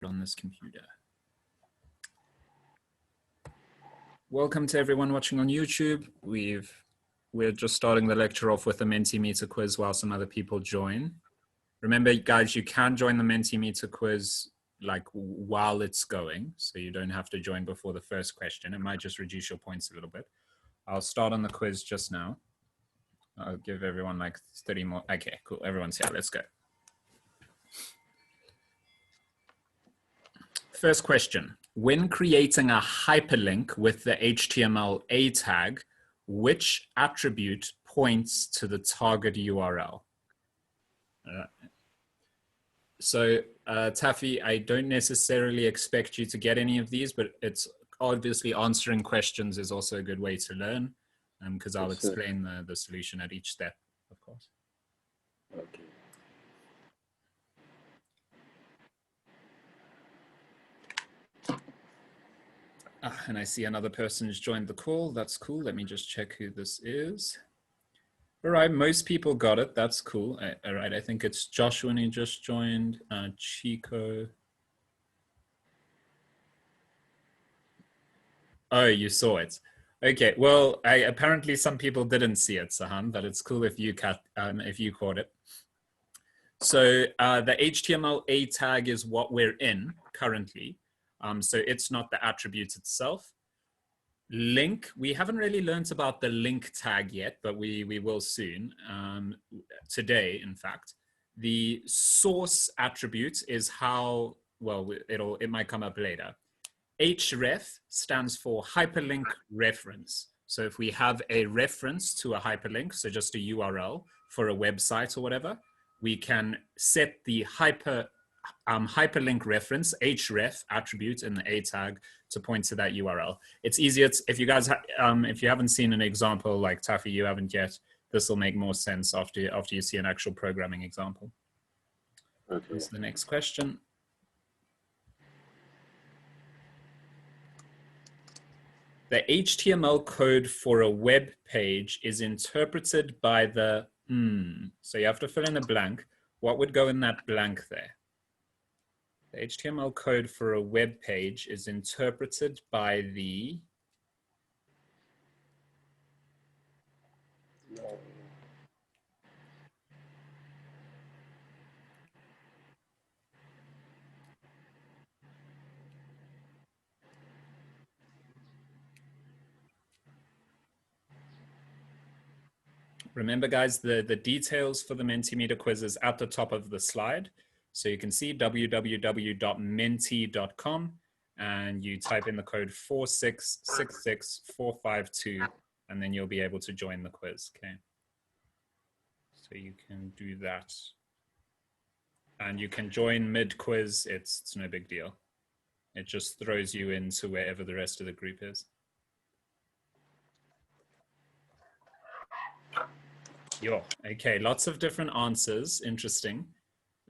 on this computer. Welcome to everyone watching on YouTube. We're just starting the lecture off with a Mentimeter quiz while some other people join. Remember, guys, you can join the Mentimeter quiz like while it's going, so you don't have to join before the first question. It might just reduce your points a little bit. I'll start on the quiz just now. I'll give everyone like 30 more. Okay, cool. Everyone's here. Let's go. First question. When creating a hyperlink with the HTML A tag, which attribute points to the target URL? So Taffy, I don't necessarily expect you to get any of these, but it's obviously answering questions is also a good way to learn, because I'll explain the solution at each step, of course. Okay. And I see another person has joined the call. That's cool. Let me just check who this is. All right, most people got it. That's cool. All right, I think it's Joshua who just joined, Chico. Oh, you saw it. Okay, well, apparently some people didn't see it, Sahan, but it's cool if you caught it. So the HTML A tag is what we're in currently. So it's not the attribute itself. Link, we haven't really learned about the link tag yet, but we will soon, today, in fact. The source attribute is how, well, it might come up later. href stands for hyperlink reference. So if we have a reference to a hyperlink, so just a URL for a website or whatever, we can set the hyperlink reference, href attribute in the A tag to point to that URL. It's easier if you guys, if you haven't seen an example like Taffy, you haven't yet, this will make more sense after you see an actual programming example. Okay. That's the next question. The HTML code for a web page is interpreted by the, so you have to fill in a blank. What would go in that blank there? The HTML code for a web page is interpreted by the Remember, guys, the details for the Mentimeter quiz is at the top of the slide. So you can see www.menti.com and you type in the code 4666452 and then you'll be able to join the quiz, okay? So you can do that. And you can join mid-quiz, it's no big deal. It just throws you into wherever the rest of the group is. Okay, lots of different answers, interesting.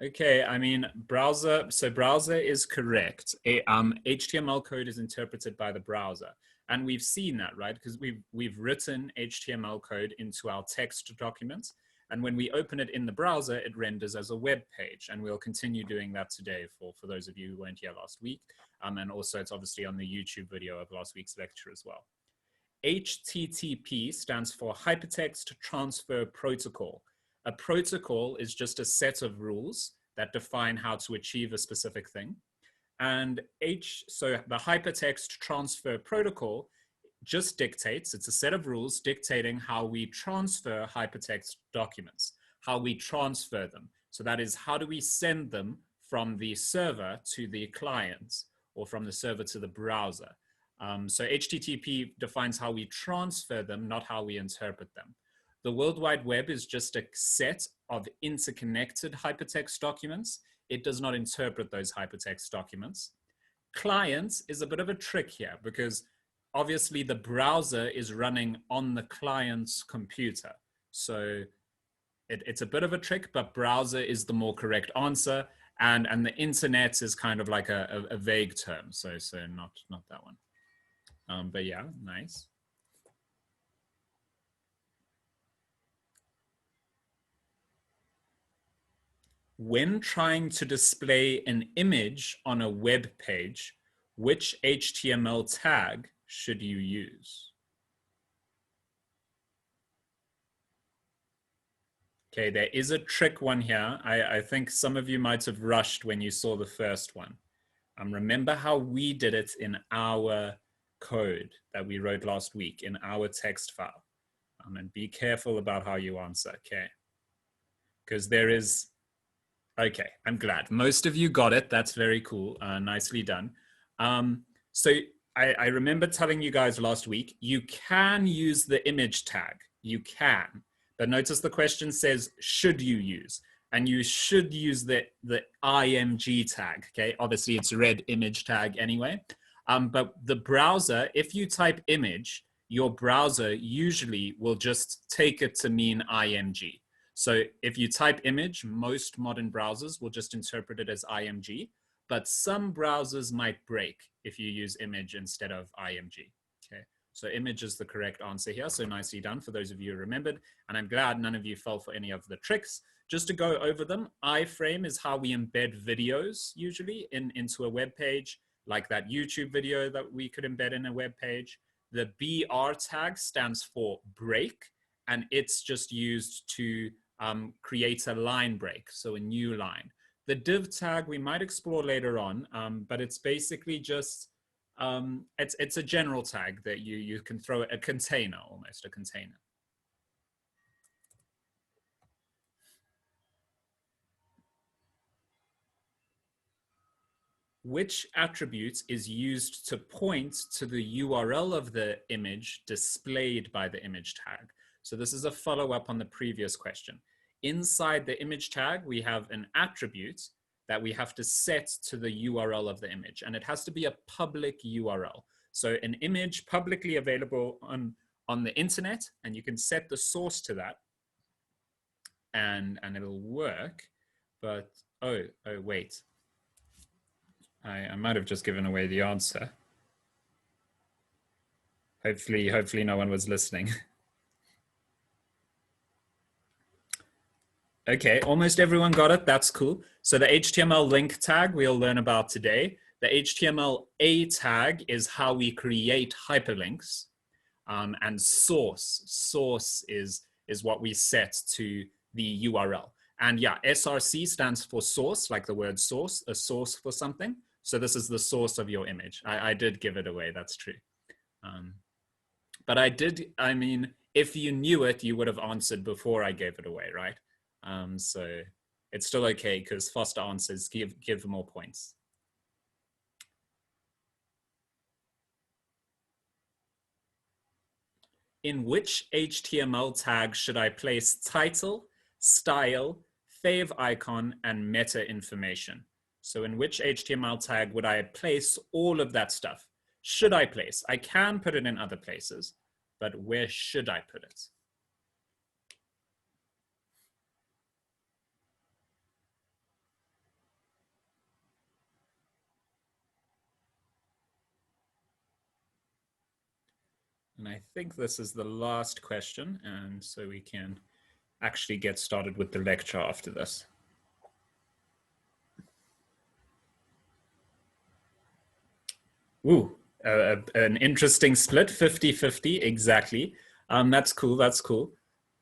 Okay, I mean, browser is correct. HTML code is interpreted by the browser. And we've seen that, right? Because we've written HTML code into our text documents. And when we open it in the browser, it renders as a web page. And we'll continue doing that today for those of you who weren't here last week. And also it's obviously on the YouTube video of last week's lecture as well. HTTP stands for Hypertext Transfer Protocol. A protocol is just a set of rules that define how to achieve a specific thing. And so the Hypertext Transfer Protocol just dictates, it's a set of rules dictating how we transfer hypertext documents, how we transfer them. So that is, how do we send them from the server to the client or from the server to the browser? So HTTP defines how we transfer them, not how we interpret them. The World Wide Web is just a set of interconnected hypertext documents. It does not interpret those hypertext documents. Client is a bit of a trick here because obviously the browser is running on the client's computer. So it's a bit of a trick, but browser is the more correct answer. And the internet is kind of like a vague term. So not that one. But yeah, nice. when trying to display an image on a web page, which HTML tag should you use? Okay, there is a trick one here. I think some of you might have rushed when you saw the first one. Remember how we did it in our code that we wrote last week in our text file. And be careful about how you answer, okay? Because there is, okay, I'm glad. Most of you got it. That's very cool. Nicely done. So I remember telling you guys last week, you can use the image tag. You can. But notice the question says, should you use? And you should use the IMG tag, okay? Obviously, it's red image tag anyway. But the browser, if you type image, your browser usually will just take it to mean IMG. So if you type image, most modern browsers will just interpret it as IMG, but some browsers might break if you use image instead of IMG, okay? So image is the correct answer here, so nicely done for those of you who remembered, and I'm glad none of you fell for any of the tricks. Just to go over them, iframe is how we embed videos usually into a web page, like that YouTube video that we could embed in a web page. The BR tag stands for break, and it's just used to create a line break, so a new line. The div tag we might explore later on, but it's basically just, it's a general tag that you can throw a container, almost a container. Which attribute is used to point to the URL of the image displayed by the image tag? So this is a follow-up on the previous question. Inside the image tag, we have an attribute that we have to set to the URL of the image, and it has to be a public URL. So an image publicly available on the internet, and you can set the source to that, and it'll work. But oh wait, I might have just given away the answer. Hopefully no one was listening. Okay, almost everyone got it. That's cool. So the HTML link tag we'll learn about today. The HTML tag is how we create hyperlinks. And source is what we set to the URL. And yeah, SRC stands for source, like the word source, a source for something. So this is the source of your image. I did give it away, that's true. But I mean, if you knew it, you would have answered before I gave it away, right? So it's still okay because faster answers give more points. In which HTML tag should I place title, style, fave icon, and meta information? So in which HTML tag would I place all of that stuff? Should I place? I can put it in other places, but where should I put it? And I think this is the last question, and so we can actually get started with the lecture after this. Ooh, an interesting split, 50-50, exactly. That's cool, that's cool.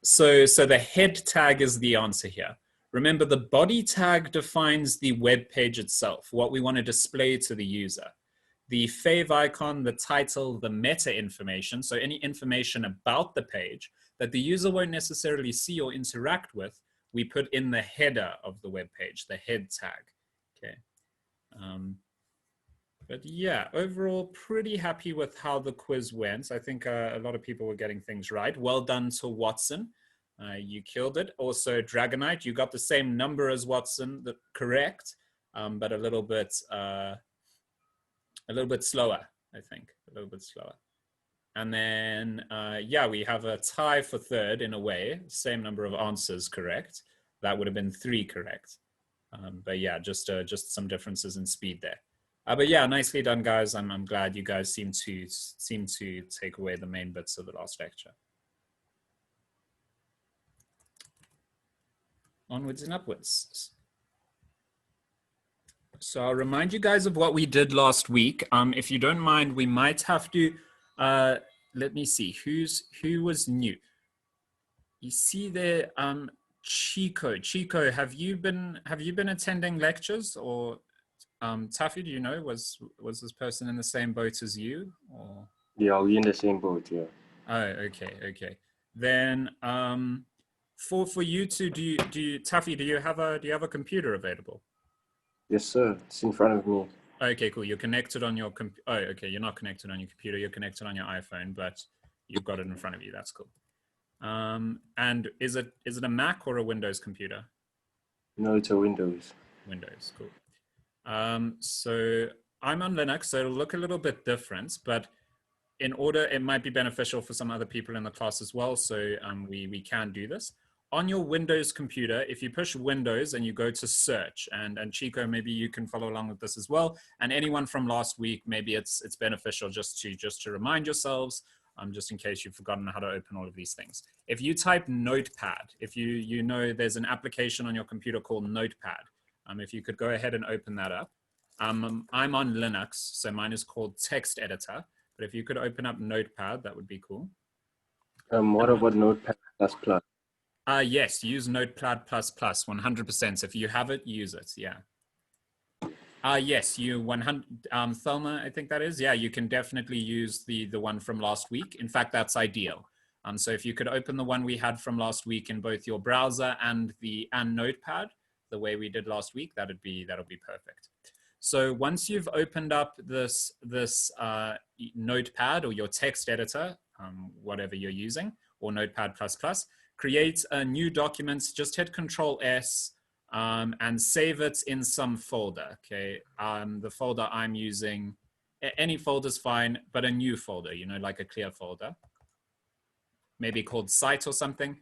So the head tag is the answer here. Remember, the body tag defines the web page itself, what we want to display to the user. The fave icon, the title, the meta information, so any information about the page that the user won't necessarily see or interact with, we put in the header of the web page, the head tag, okay? But yeah, overall, pretty happy with how the quiz went. I think a lot of people were getting things right. Well done to Watson. You killed it. Also, Dragonite, you got the same number as Watson, correct, but a little bit slower, I think, a little bit slower. And then, yeah, we have a tie for third in a way, same number of answers correct. That would have been 3 correct. But yeah, just some differences in speed there. But yeah, nicely done, guys. I'm glad you guys seem to take away the main bits of the last lecture. Onwards and upwards. So I'll remind you guys of what we did last week. If you don't mind, we might have to, let me see, who was new? You see there, Chico, have you been attending lectures, or Taffy, do you know, was this person in the same boat as you, or? Yeah, we're in the same boat, yeah. Oh, okay. Then for you two, Taffy, do you have a computer available? Yes, sir. It's in front of me. Okay, cool. You're connected on your oh, okay. You're not connected on your computer. You're connected on your iPhone, but you've got it in front of you. That's cool. And is it a Mac or a Windows computer? No, it's a Windows. Windows, cool. So I'm on Linux, so it'll look a little bit different, but in order, it might be beneficial for some other people in the class as well. So we can do this. On your Windows computer, if you push Windows and you go to search, and Chico, maybe you can follow along with this as well. And anyone from last week, maybe it's beneficial just to remind yourselves, just in case you've forgotten how to open all of these things. If you type Notepad, if you know there's an application on your computer called Notepad, if you could go ahead and open that up. I'm on Linux, so mine is called Text Editor. But if you could open up Notepad, that would be cool. What about Notepad++? Yes, use Notepad++, 100%. If you have it, use it, yeah. Yes, you 100, Thelma, I think that is. Yeah, you can definitely use the one from last week. In fact, that's ideal. So if you could open the one we had from last week in both your browser and Notepad, the way we did last week, that'll be perfect. So once you've opened up this Notepad or your text editor, whatever you're using, or Notepad++, create a new document, just hit Control S and save it in some folder, okay? The folder I'm using, any folder's fine, but a new folder, like a clear folder, maybe called site or something.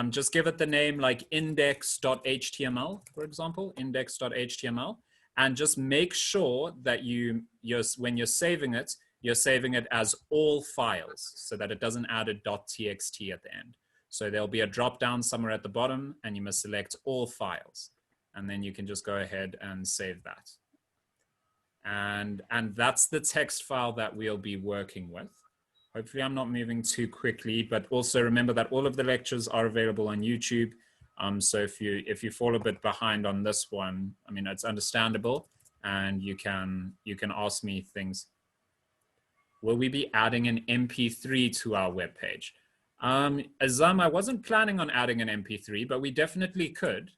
Just give it the name like index.html, for example, index.html. And just make sure that when you're saving it as all files so that it doesn't add a .txt at the end. So there'll be a drop down somewhere at the bottom and you must select all files. And then you can just go ahead and save that. And that's the text file that we'll be working with. Hopefully I'm not moving too quickly, but also remember that all of the lectures are available on YouTube. So if you fall a bit behind on this one, I mean, it's understandable, and you can ask me things. Will we be adding an MP3 to our webpage? Azam, I wasn't planning on adding an MP3, but we definitely could.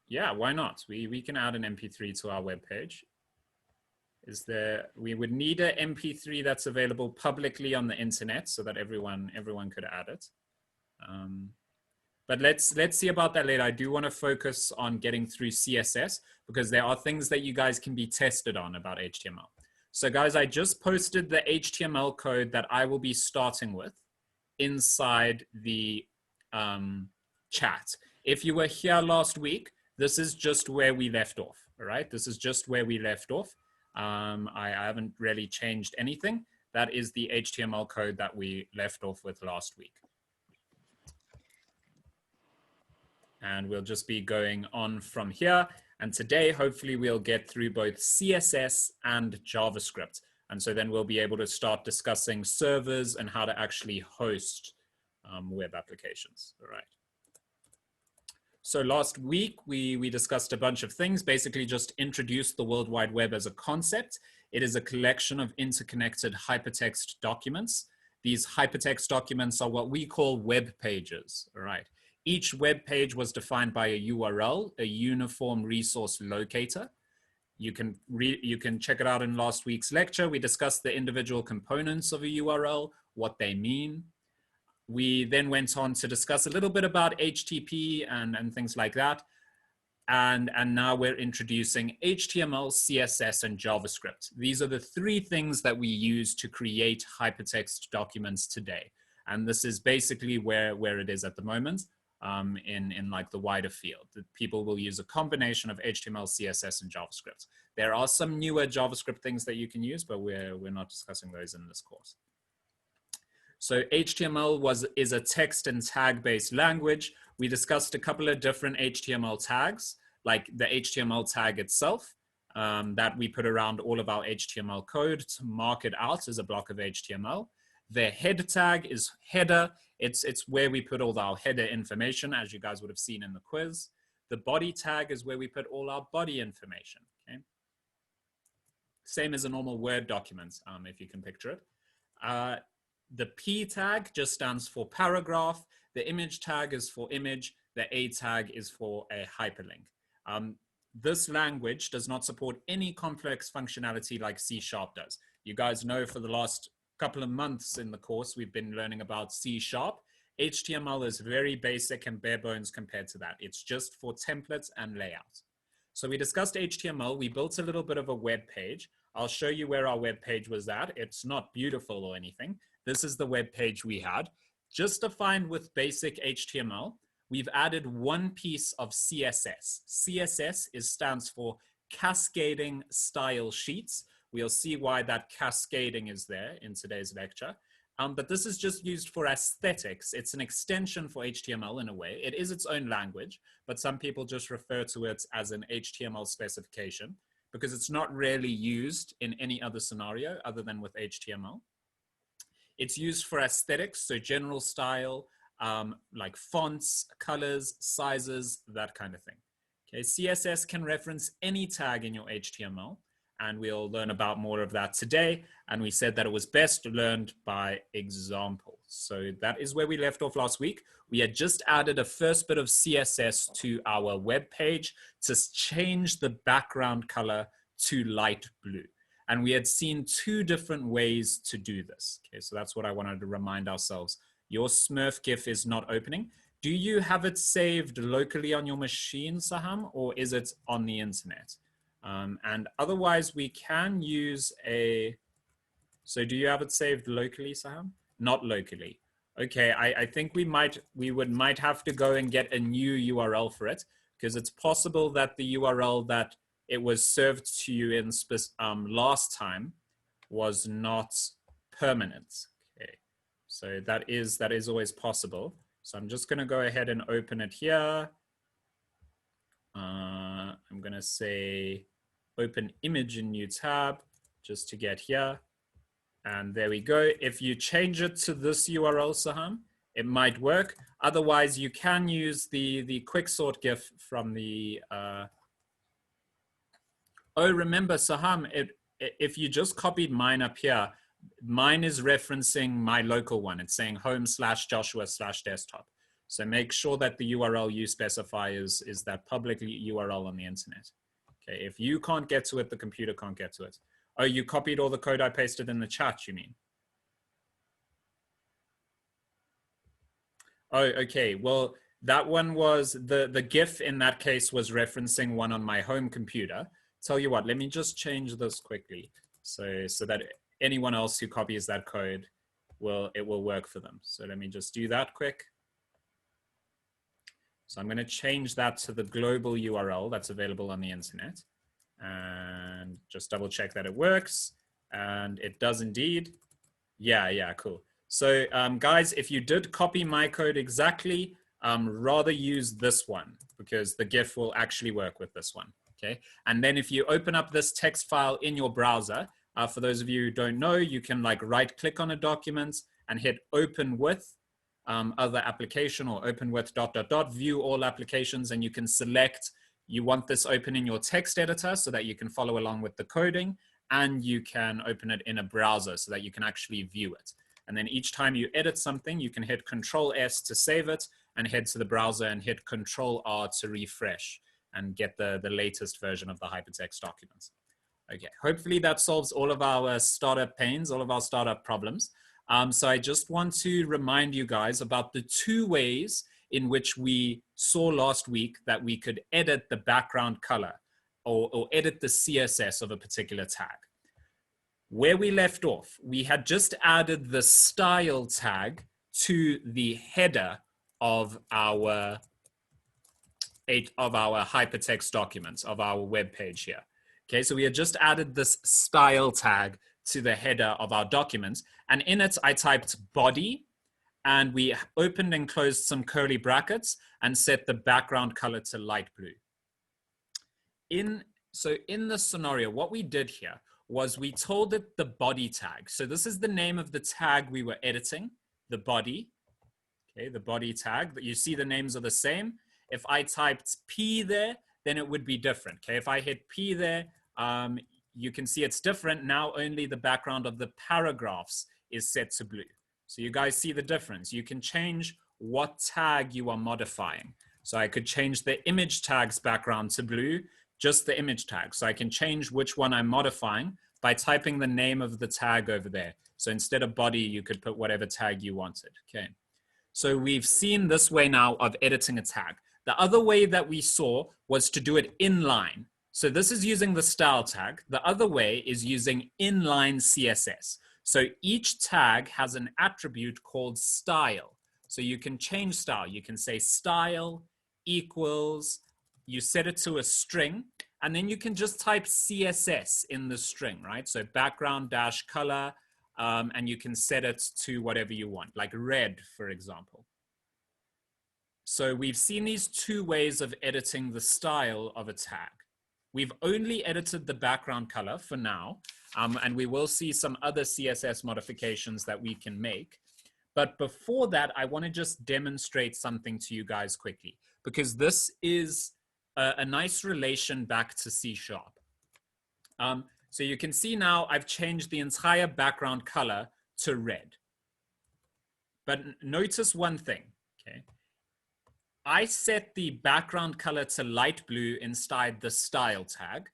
Yeah, why not? We can add an MP3 to our webpage. We would need an MP3 that's available publicly on the internet so that everyone could add it. But let's see about that later. I do want to focus on getting through CSS because there are things that you guys can be tested on about HTML. So guys, I just posted the HTML code that I will be starting with inside the chat. If you were here last week, this is just where we left off, all right? This is just where we left off. I haven't really changed anything. That is the HTML code that we left off with last week. And we'll just be going on from here. And today, hopefully, we'll get through both CSS and JavaScript. And so then we'll be able to start discussing servers and how to actually host web applications, all right? So last week, we discussed a bunch of things, basically just introduced the World Wide Web as a concept. It is a collection of interconnected hypertext documents. These hypertext documents are what we call web pages, all right? Each web page was defined by a URL, a uniform resource locator. You can check it out in last week's lecture. We discussed the individual components of a URL, what they mean. We then went on to discuss a little bit about HTTP and things like that. And now we're introducing HTML, CSS, and JavaScript. These are the three things that we use to create hypertext documents today. And this is basically where it is at the moment in like the wider field. People will use a combination of HTML, CSS, and JavaScript. There are some newer JavaScript things that you can use, but we're not discussing those in this course. So HTML is a text and tag based language. We discussed a couple of different HTML tags, like the HTML tag itself, that we put around all of our HTML code to mark it out as a block of HTML. The head tag is header. It's where we put all our header information, as you guys would have seen in the quiz. The body tag is where we put all our body information. Okay? Same as a normal Word document, if you can picture it. The P tag just stands for paragraph. The image tag is for image. The A tag is for a hyperlink. This language does not support any complex functionality like C# does. You guys know for the last couple of months in the course, we've been learning about C#. HTML is very basic and bare bones compared to that. It's just for templates and layout. So we discussed HTML. We built a little bit of a web page. I'll show you where our web page was at. It's not beautiful or anything. This is the web page we had. Just defined with basic HTML, we've added one piece of CSS. CSS stands for cascading style sheets. We'll see why that cascading is there in today's lecture. But this is just used for aesthetics. It's an extension for HTML in a way. It is its own language, but some people just refer to it as an HTML specification because it's not really used in any other scenario other than with HTML. It's used for aesthetics, so general style, like fonts, colors, sizes, that kind of thing. Okay, CSS can reference any tag in your HTML, and we'll learn about more of that today. And we said that it was best learned by example. So that is where we left off last week. We had just added a first bit of CSS to our web page to change the background color to light blue. And we had seen two different ways to do this. Okay, so that's what I wanted to remind ourselves. Your Smurf GIF is not opening. Do you have it saved locally on your machine, Saham, or is it on the internet? And otherwise, we can use a... So do you have it saved locally, Saham? Not locally. Okay, I think we might have to go and get a new URL for it, because it's possible that the URL that it was served to you in last time was not permanent. Okay, so that is always possible. So I'm just going to go ahead and open it here. I'm going to say open image in new tab just to get here. And there we go. If you change it to this URL, Saham, it might work. Otherwise, you can use the quick sort GIF from the... Oh, remember, Saham, if you just copied mine up here, mine is referencing my local one. It's saying home/Joshua/desktop. So make sure that the URL you specify is that public URL on the internet. Okay, if you can't get to it, the computer can't get to it. Oh, you copied all the code I pasted in the chat, you mean? Oh, okay. Well, that one was, the GIF in that case was referencing one on my home computer. Tell you what, let me just change this quickly so that anyone else who copies that code, it will work for them. So let me just do that quick. So I'm going to change that to the global URL that's available on the internet and just double check that it works. And it does indeed. Yeah, cool. So guys, if you did copy my code exactly, rather use this one because the GIF will actually work with this one. Okay. And then if you open up this text file in your browser, for those of you who don't know, you can like right click on a document and hit open with other application or open with ... view all applications, and you can select you want this open in your text editor so that you can follow along with the coding, and you can open it in a browser so that you can actually view it. And then each time you edit something, you can hit Control-S to save it and head to the browser and hit Control-R to refresh and get the latest version of the hypertext documents. Okay, hopefully that solves all of our startup pains, all of our startup problems. So I just want to remind you guys about the two ways in which we saw last week that we could edit the background color or edit the CSS of a particular tag. Where we left off, we had just added the style tag to the header of our hypertext documents of our web page here. Okay, so we had just added this style tag to the header of our document. And in it, I typed body, and we opened and closed some curly brackets and set the background color to light blue. So in this scenario, what we did here was we told it the body tag. So this is the name of the tag we were editing, the body. Okay, the body tag. You see the names are the same. If I typed P there, then it would be different. Okay, if I hit P there, you can see it's different. Now only the background of the paragraphs is set to blue. So you guys see the difference. You can change what tag you are modifying. So I could change the image tag's background to blue, just the image tag. So I can change which one I'm modifying by typing the name of the tag over there. So instead of body, you could put whatever tag you wanted. Okay. So we've seen this way now of editing a tag. The other way that we saw was to do it inline. So this is using the style tag. The other way is using inline CSS. So each tag has an attribute called style. So you can change style. You can say style equals, you set it to a string, and then you can just type CSS in the string, right? So background dash color, and you can set it to whatever you want, like red, for example. So we've seen these two ways of editing the style of a tag. We've only edited the background color for now, and we will see some other CSS modifications that we can make. But before that, I want to just demonstrate something to you guys quickly, because this is a nice relation back to C#. So you can see now I've changed the entire background color to red. But notice one thing, okay? I set the background color to light blue inside the style tag.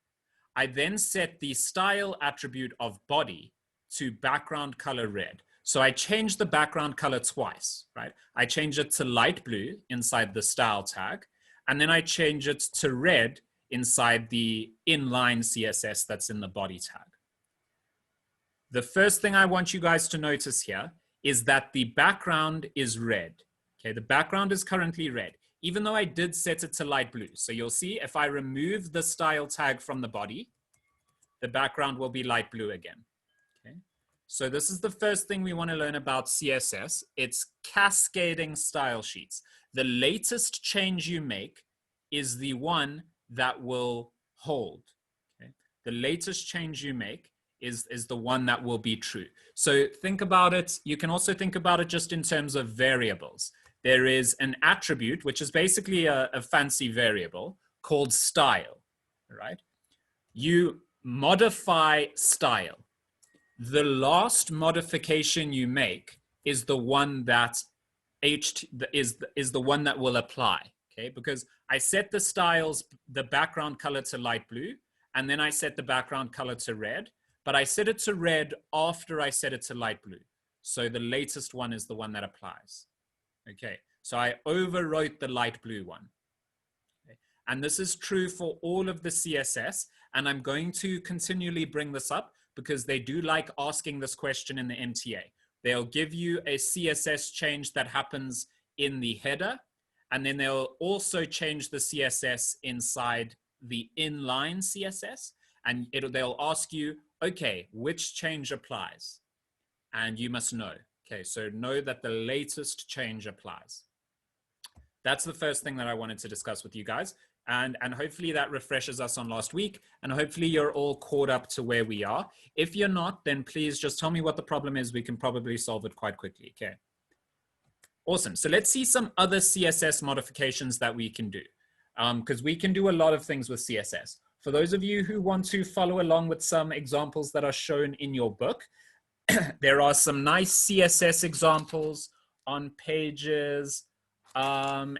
I then set the style attribute of body to background color red. So I changed the background color twice, right? I changed it to light blue inside the style tag, and then I change it to red inside the inline CSS that's in the body tag. The first thing I want you guys to notice here is that the background is red. Okay, the background is currently red, even though I did set it to light blue. So you'll see if I remove the style tag from the body, the background will be light blue again. Okay, so this is the first thing we want to learn about CSS. It's cascading style sheets. The latest change you make is the one that will hold. Okay? The latest change you make is the one that will be true. So think about it. You can also think about it just in terms of variables. There is an attribute, which is basically a fancy variable called style, right? You modify style. The last modification you make is the one that is the one that will apply, okay? Because I set the styles, the background color to light blue, and then I set the background color to red, but I set it to red after I set it to light blue. So the latest one is the one that applies. Okay, so I overwrote the light blue one. Okay. And this is true for all of the CSS, and I'm going to continually bring this up because they do like asking this question in the MTA. They'll give you a CSS change that happens in the header, and then they'll also change the CSS inside the inline CSS, and they'll ask you, okay, which change applies? And you must know. Okay, so know that the latest change applies. That's the first thing that I wanted to discuss with you guys. And hopefully that refreshes us on last week. And hopefully you're all caught up to where we are. If you're not, then please just tell me what the problem is. We can probably solve it quite quickly, okay? Awesome, so let's see some other CSS modifications that we can do. Because we can do a lot of things with CSS. For those of you who want to follow along with some examples that are shown in your book, there are some nice CSS examples on pages, on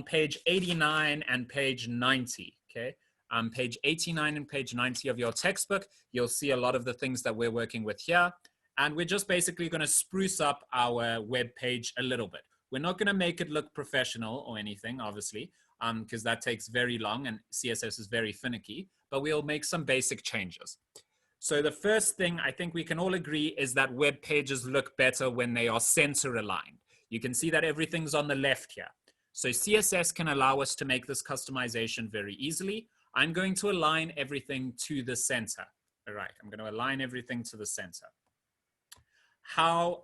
page 89 and page 90, okay? Page 89 and page 90 of your textbook, you'll see a lot of the things that we're working with here. And we're just basically gonna spruce up our web page a little bit. We're not gonna make it look professional or anything, obviously, because that takes very long and CSS is very finicky, but we'll make some basic changes. So the first thing I think we can all agree is that web pages look better when they are center aligned. You can see that everything's on the left here. So CSS can allow us to make this customization very easily. I'm going to align everything to the center. All right, I'm going to align everything to the center. How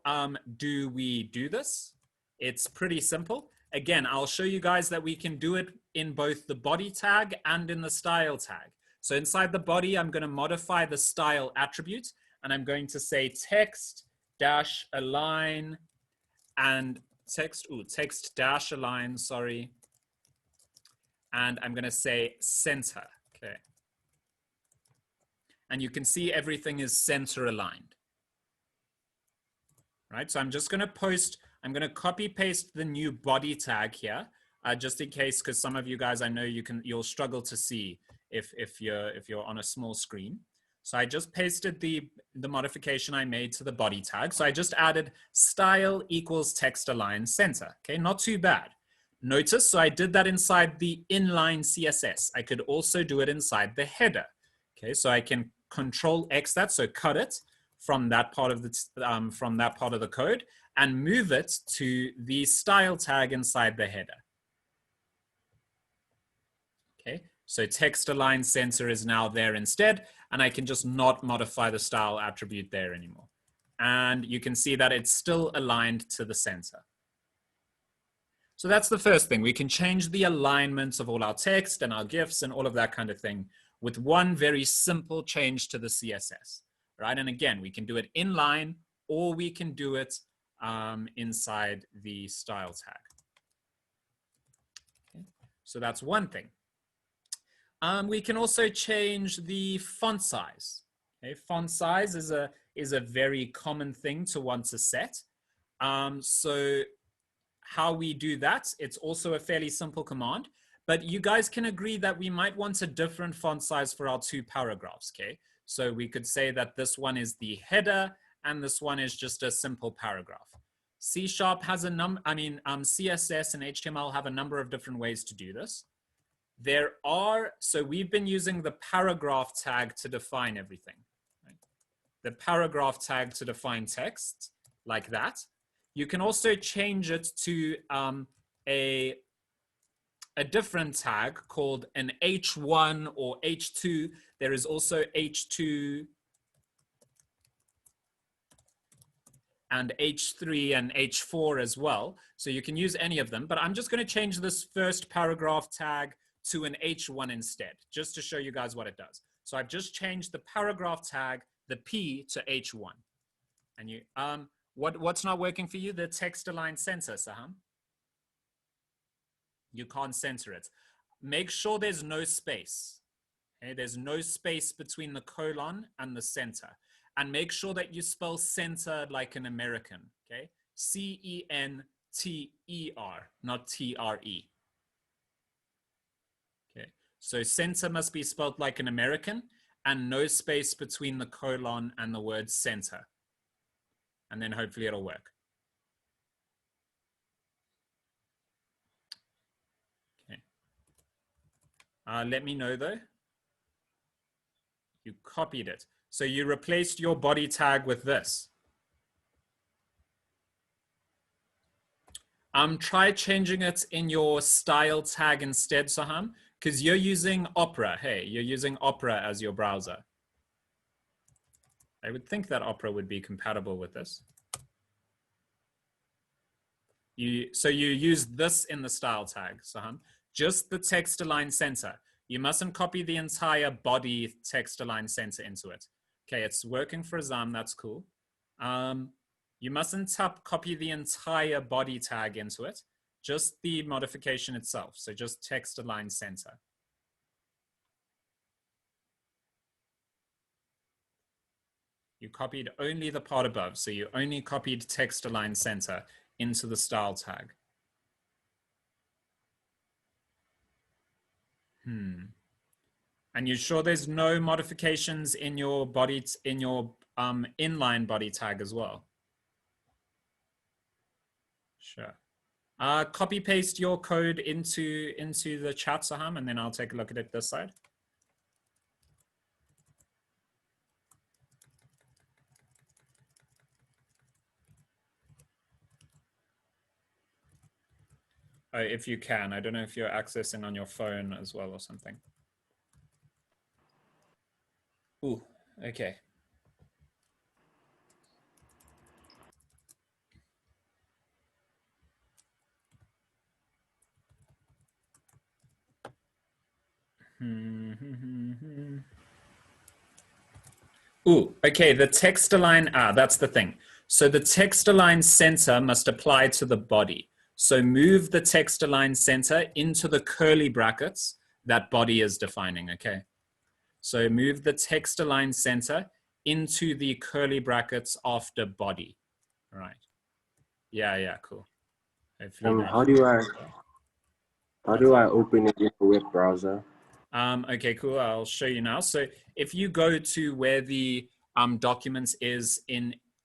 do we do this? It's pretty simple. Again, I'll show you guys that we can do it in both the body tag and in the style tag. So inside the body, I'm going to modify the style attribute, and I'm going to say text dash align and text dash align, sorry. And I'm going to say center, okay. And you can see everything is center aligned. Right, so I'm just going to I'm going to copy paste the new body tag here, just in case, because some of you guys, I know you'll struggle to see if you're on a small screen. So I just pasted the modification I made to the body tag. So I just added style equals text align center. Okay, not too bad. Notice, so I did that inside the inline CSS. I could also do it inside the header. Okay, so I can Control X that, so cut it from that part of the code and move it to the style tag inside the header. Okay, so text align center is now there instead, and I can just not modify the style attribute there anymore. And you can see that it's still aligned to the center. So that's the first thing. We can change the alignments of all our text and our GIFs and all of that kind of thing with one very simple change to the CSS. Right? And again, we can do it inline, or we can do it inside the style tag. Okay. So that's one thing. We can also change the font size. Okay. Font size is a very common thing to want to set. So how we do that, it's also a fairly simple command, but you guys can agree that we might want a different font size for our two paragraphs, okay? So we could say that this one is the header and this one is just a simple paragraph. C# has a CSS and HTML have a number of different ways to do this. So we've been using the paragraph tag to define everything. Right? The paragraph tag to define text, like that. You can also change it to a different tag called an H1 or H2. There is also H2 and H3 and H4 as well. So you can use any of them, but I'm just going to change this first paragraph tag to an H1 instead, just to show you guys what it does. So I've just changed the paragraph tag, the P, to H1. And you, what's not working for you? The text align center, Saham. You can't center it. Make sure there's no space. Okay? There's no space between the colon and the center. And make sure that you spell center like an American, okay? C-E-N-T-E-R, not T-R-E. Okay, so center must be spelled like an American and no space between the colon and the word center. And then hopefully it'll work. Okay. Let me know though. You copied it. So you replaced your body tag with this. Try changing it in your style tag instead, Saham, because you're using Opera. Hey, you're using Opera as your browser. I would think that Opera would be compatible with this. So you use this in the style tag, Saham, just the text align center. You mustn't copy the entire body text align center into it. Okay, it's working for Azam, that's cool. You mustn't copy the entire body tag into it, just the modification itself. So just text align center. You copied only the part above. So you only copied text align center into the style tag. And you're sure there's no modifications in your body, in your inline body tag as well? Sure. Copy paste your code into the chat, Saham, and then I'll take a look at it this side. If you can. I don't know if you're accessing on your phone as well or something. Ooh, Okay. Ooh, okay, the text align, that's the thing. So the text align center must apply to the body. So move the text align center into the curly brackets that body is defining, okay? So move the text align center into the curly brackets after body. All right. Yeah, cool. Hopefully that. How do I open it in a web browser? Okay, cool. I'll show you now. So if you go to where the documents is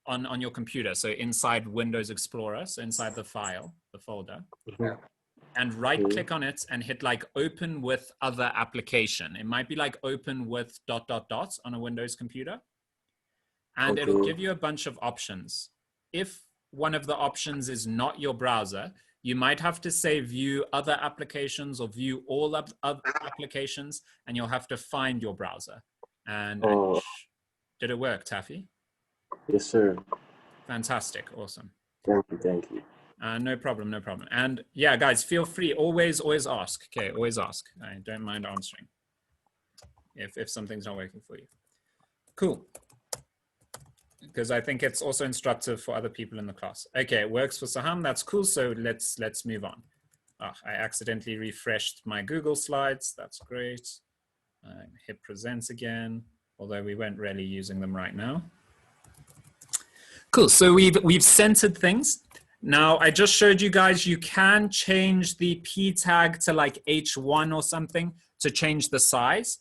on your computer, so inside Windows Explorer, so inside the file, the folder, and right click on it and hit like open with other application. It might be like open with ... on a Windows computer. And it'll give you a bunch of options. If one of the options is not your browser, you might have to say view other applications or view all other applications, and you'll have to find your browser. And did it work, Taffy? Yes, sir. Fantastic. Awesome. Thank you. No problem, no problem. And yeah, guys, feel free. Always ask. Okay, always ask. I don't mind answering if something's not working for you. Cool. Because I think it's also instructive for other people in the class. Okay, it works for Saham. That's cool. So let's move on. I accidentally refreshed my Google slides. That's great. Hit present again, although we weren't really using them right now. Cool. So we've centered things. Now I just showed you guys you can change the P tag to like H1 or something to change the size,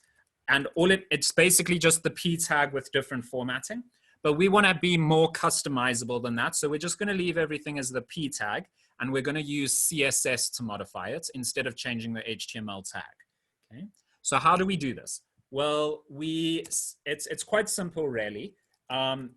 and it's basically just the P tag with different formatting. But we want to be more customizable than that. So we're just going to leave everything as the P tag, and we're going to use CSS to modify it instead of changing the HTML tag. Okay. So how do we do this? Well, it's quite simple, really.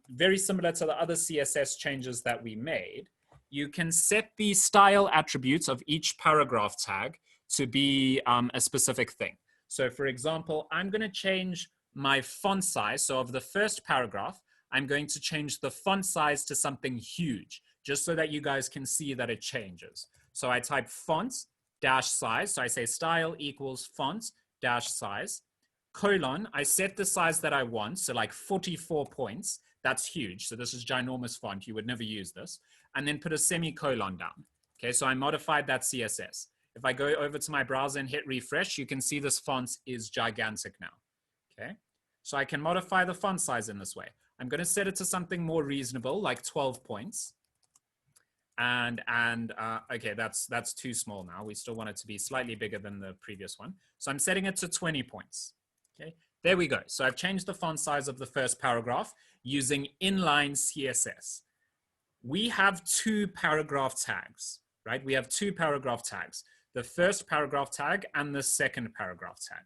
Very similar to the other CSS changes that we made. You can set the style attributes of each paragraph tag to be a specific thing. So for example, I'm going to change my font size. So of the first paragraph, I'm going to change the font size to something huge, just so that you guys can see that it changes. So I type font dash size. So I say style equals font dash size, colon. I set the size that I want. So like 44 points. That's huge. So this is ginormous font. You would never use this. And then put a semicolon down. Okay, so I modified that CSS. If I go over to my browser and hit refresh, you can see this font is gigantic now. Okay, so I can modify the font size in this way. I'm going to set it to something more reasonable, like 12 points. And okay, that's too small now. We still want it to be slightly bigger than the previous one. So I'm setting it to 20 points. Okay, there we go. So I've changed the font size of the first paragraph using inline CSS. We have two paragraph tags, right? We have two paragraph tags, the first paragraph tag and the second paragraph tag.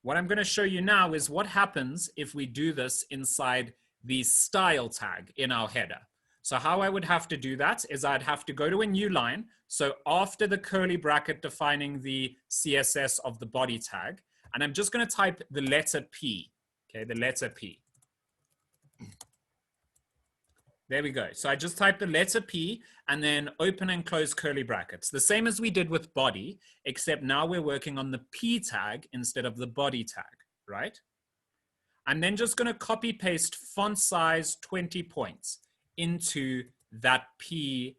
What I'm going to show you now is what happens if we do this inside the style tag in our header. So how I would have to do that is I'd have to go to a new line. So after the curly bracket defining the CSS of the body tag, and I'm just going to type the letter P, okay, the letter P. There we go. So I just typed the letter P and then open and close curly brackets. The same as we did with body, except now we're working on the P tag instead of the body tag, right? I'm then just going to copy paste font size 20 points into that P,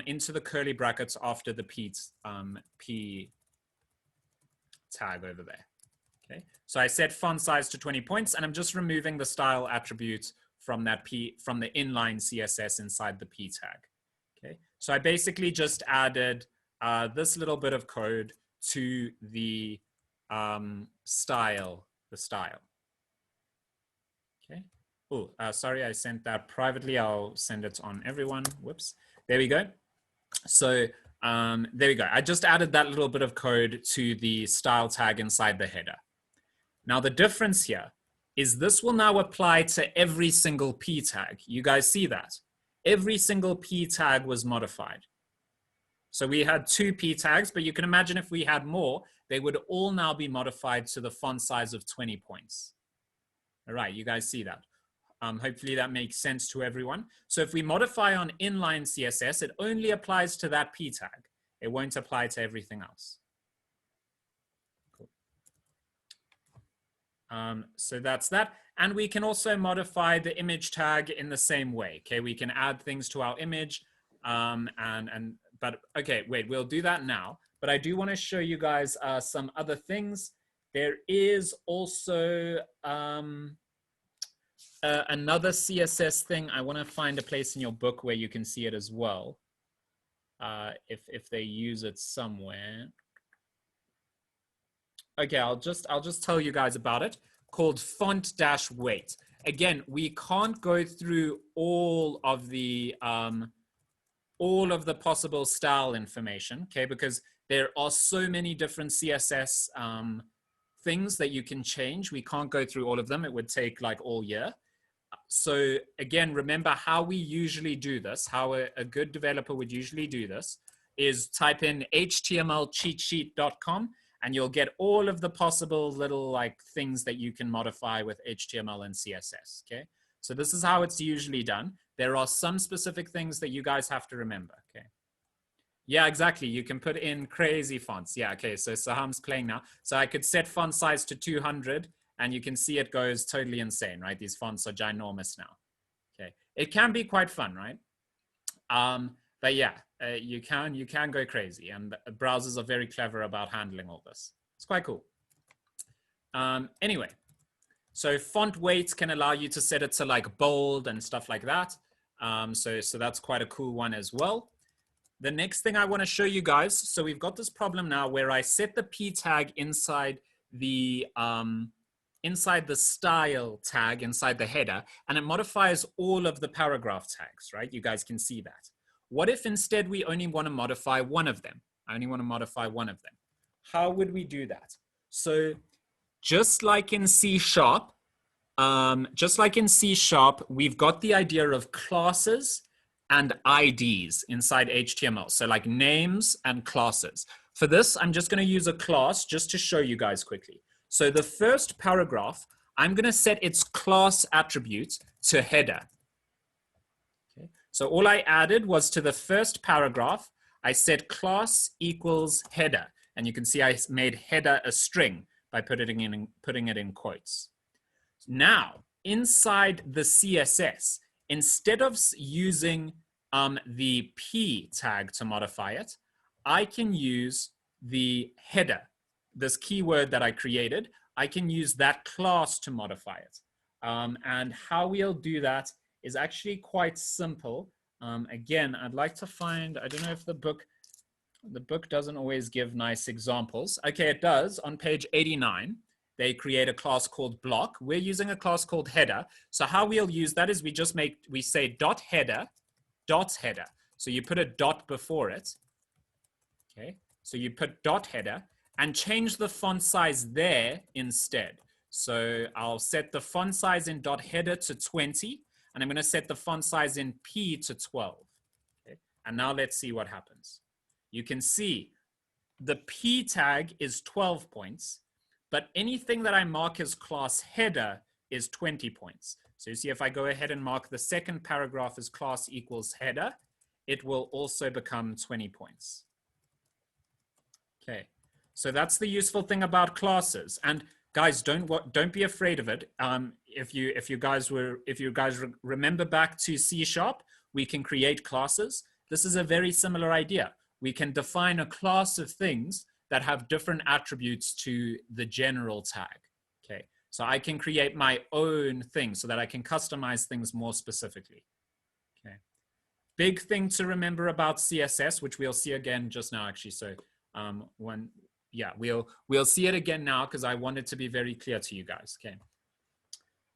into the curly brackets after the P tag over there. Okay. So I set font size to 20 points and I'm just removing the style attribute from that from the inline CSS inside the P tag. Okay, so I basically just added this little bit of code to the style. Okay. Oh, sorry, I sent that privately. I'll send it on everyone. Whoops. There we go. So there we go. I just added that little bit of code to the style tag inside the header. Now the difference here is this will now apply to every single P tag. You guys see that? Every single P tag was modified. So we had two P tags, but you can imagine if we had more, they would all now be modified to the font size of 20 points, All right, you guys see that. Hopefully that makes sense to everyone. So if we modify on inline CSS, it only applies to that p tag. It won't apply to everything else. Cool. So that's that. And we can also modify the image tag in the same way. Okay, we can add things to our image. But okay, wait, we'll do that now. But I do want to show you guys some other things. There is also another CSS thing. I want to find a place in your book where you can see it as well. If they use it somewhere. Okay, I'll just tell you guys about it, called font-weight. Again, we can't go through all of the possible style information, okay? Because there are so many different CSS things that you can change. We can't go through all of them. It would take like all year. So again, remember how we usually do this, how a good developer would usually do this is type in htmlcheatsheet.com and you'll get all of the possible little like things that you can modify with HTML and CSS, okay? So this is how it's usually done. There are some specific things that you guys have to remember, okay? Yeah, exactly. You can put in crazy fonts. Yeah, okay, so Saham's playing now. So I could set font size to 200 and you can see it goes totally insane, right? These fonts are ginormous now, okay? It can be quite fun, right? But yeah, you can go crazy and browsers are very clever about handling all this. It's quite cool. Anyway, so font weights can allow you to set it to like bold and stuff like that. So that's quite a cool one as well. The next thing I want to show you guys, so we've got this problem now where I set the p tag inside the style tag inside the header, and it modifies all of the paragraph tags, right? You guys can see that. What if instead we only want to modify one of them? I only want to modify one of them. How would we do that? So just like in C#, we've got the idea of classes and IDs inside HTML. So like names and classes. For this, I'm just going to use a class just to show you guys quickly. So the first paragraph, I'm going to set its class attribute to header. Okay. So all I added was to the first paragraph, I said class equals header. And you can see I made header a string by putting it in quotes. Now, inside the CSS, instead of using the p tag to modify it, I can use the header, this keyword that I created. I can use that class to modify it. And how we'll do that is actually quite simple. Again, I'd like to find, I don't know if the book doesn't always give nice examples. Okay, it does. On page 89, they create a class called block. We're using a class called header. So how we'll use that is we say dot header. So you put a dot before it. Okay, so you put dot header and change the font size there instead. So I'll set the font size in dot header to 20, and I'm going to set the font size in P to 12. Okay, and now let's see what happens. You can see the P tag is 12 points, but anything that I mark as class header is 20 points. So you see, if I go ahead and mark the second paragraph as class equals header, it will also become 20 points. Okay, so that's the useful thing about classes. And guys, don't be afraid of it. If you guys remember back to C#, we can create classes. This is a very similar idea. We can define a class of things that have different attributes to the general tag. Okay, so I can create my own thing so that I can customize things more specifically. Okay, big thing to remember about CSS, which we'll see again just now actually. So we'll see it again now because I want it to be very clear to you guys. Okay,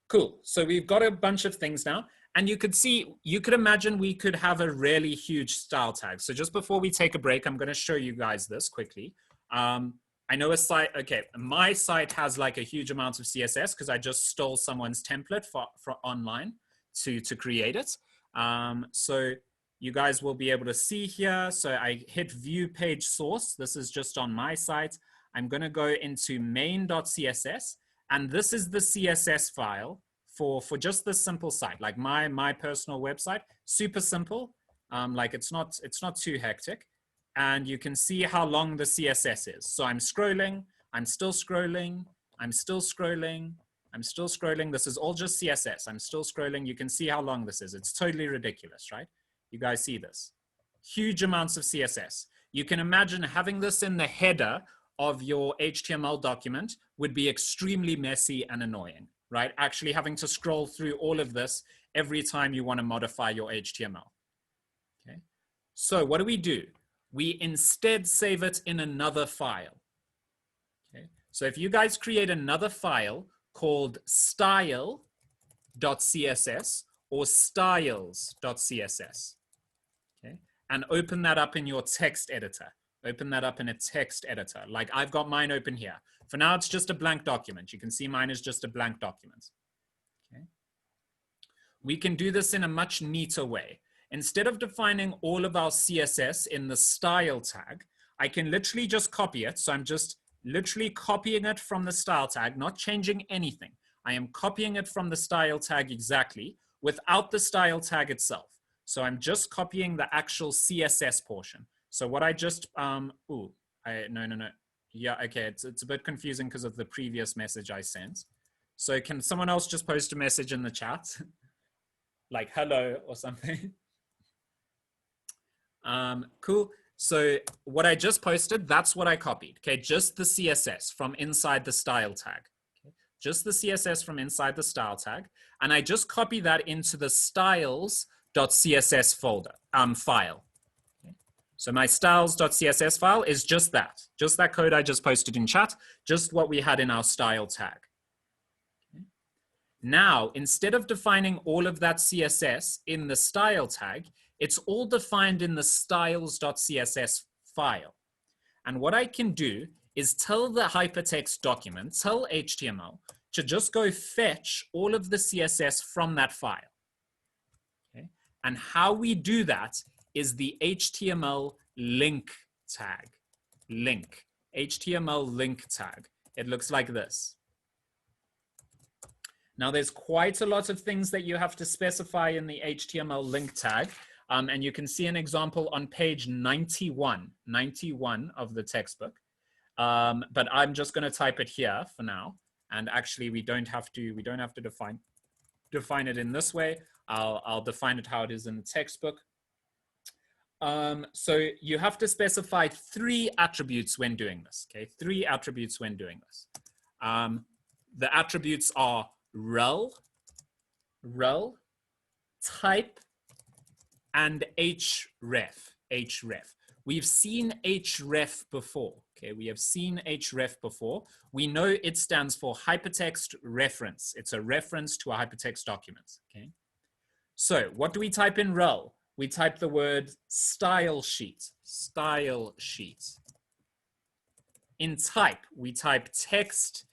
cool. So we've got a bunch of things now. And you could imagine we could have a really huge style tag. So just before we take a break, I'm going to show you guys this quickly. I know a site, okay, my site has like a huge amount of CSS because I just stole someone's template for online to create it. So you guys will be able to see here. So I hit view page source. This is just on my site. I'm going to go into main.css. And this is the CSS file for just this simple site, like my personal website, super simple. Like it's not too hectic. And you can see how long the CSS is. So I'm scrolling, I'm still scrolling, I'm still scrolling, I'm still scrolling. This is all just CSS. I'm still scrolling. You can see how long this is. It's totally ridiculous, right? You guys see this? Huge amounts of CSS. You can imagine having this in the header of your HTML document would be extremely messy and annoying, right? Actually having to scroll through all of this every time you want to modify your HTML. Okay. So what do? We instead save it in another file. Okay. So if you guys create another file called style.css or styles.css, okay, and open that up in your text editor. Open that up in a text editor. Like I've got mine open here. For now, it's just a blank document. You can see mine is just a blank document. Okay. We can do this in a much neater way. Instead of defining all of our CSS in the style tag, I can literally just copy it. So I'm just literally copying it from the style tag, not changing anything. I am copying it from the style tag exactly without the style tag itself. So I'm just copying the actual CSS portion. So what I just, no. Yeah, okay, it's a bit confusing because of the previous message I sent. So can someone else just post a message in the chat? Like hello or something? Cool. So what I just posted, that's what I copied. Okay, just the CSS from inside the style tag. Okay? Just the CSS from inside the style tag. And I just copy that into the styles.css folder, file. Okay? So my styles.css file is just that code I just posted in chat, just what we had in our style tag. Okay? Now, instead of defining all of that CSS in the style tag, it's all defined in the styles.css file. And what I can do is tell the hypertext document, tell HTML, to just go fetch all of the CSS from that file. Okay? And how we do that is the HTML link tag. Link. HTML link tag. It looks like this. Now, there's quite a lot of things that you have to specify in the HTML link tag. And you can see an example on page 91 of the textbook. But I'm just going to type it here for now. And actually, we don't have to define it in this way. I'll define it how it is in the textbook. So you have to specify 3 attributes when doing this. Okay, 3 attributes when doing this. The attributes are rel, type, and href. We've seen href before. Okay, we have seen href before. We know it stands for hypertext reference. It's a reference to a hypertext document. Okay, so what do we type in rel? We type the word style sheet. Style sheet. In type, we type text-css.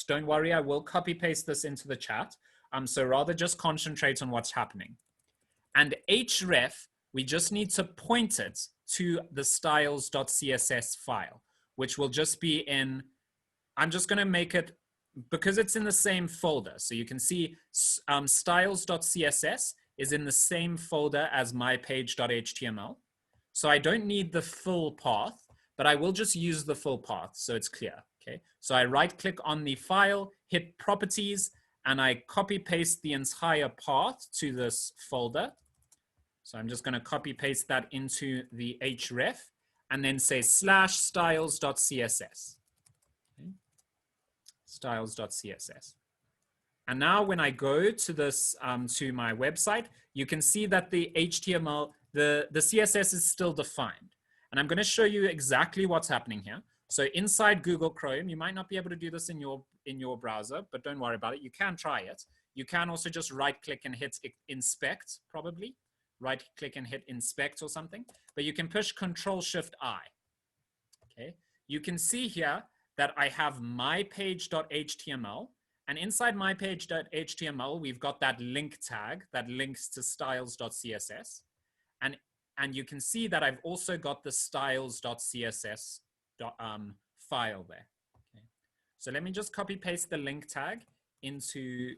Don't worry, I will copy paste this into the chat. So rather just concentrate on what's happening. And href, we just need to point it to the styles.css file, which will just be in, I'm just going to make it, because it's in the same folder. So you can see styles.css is in the same folder as mypage.html. So I don't need the full path, but I will just use the full path so it's clear. Okay. So I right click on the file, hit properties, and I copy paste the entire path to this folder. So I'm just going to copy paste that into the href and then say /styles.css. Okay. Styles.css. And now when I go to this, to my website, you can see that the HTML, the CSS is still defined. And I'm going to show you exactly what's happening here. So inside Google Chrome, you might not be able to do this in your browser, but don't worry about it. You can try it. You can also just right click and hit inspect, probably. Right click and hit inspect or something. But you can push Control-Shift-I. Okay. You can see here that I have mypage.html. And inside mypage.html, we've got that link tag that links to styles.css. And you can see that I've also got the styles.css file there. Okay. So let me just copy paste the link tag into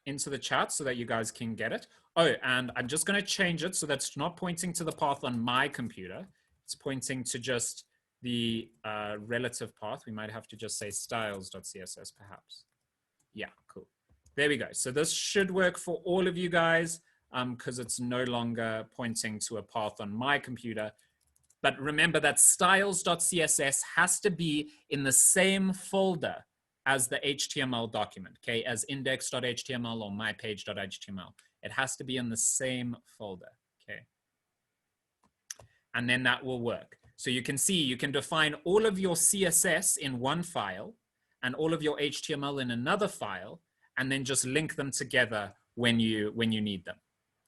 the chat so that you guys can get it. Oh, and I'm just going to change it so that's not pointing to the path on my computer. It's pointing to just the relative path. We might have to just say styles.css perhaps. Yeah, cool. There we go. So this should work for all of you guys because it's no longer pointing to a path on my computer. But remember that styles.css has to be in the same folder as the HTML document, okay, as index.html or mypage.html. It has to be in the same folder, okay? And then that will work. So you can see, you can define all of your CSS in one file and all of your HTML in another file, and then just link them together when you need them,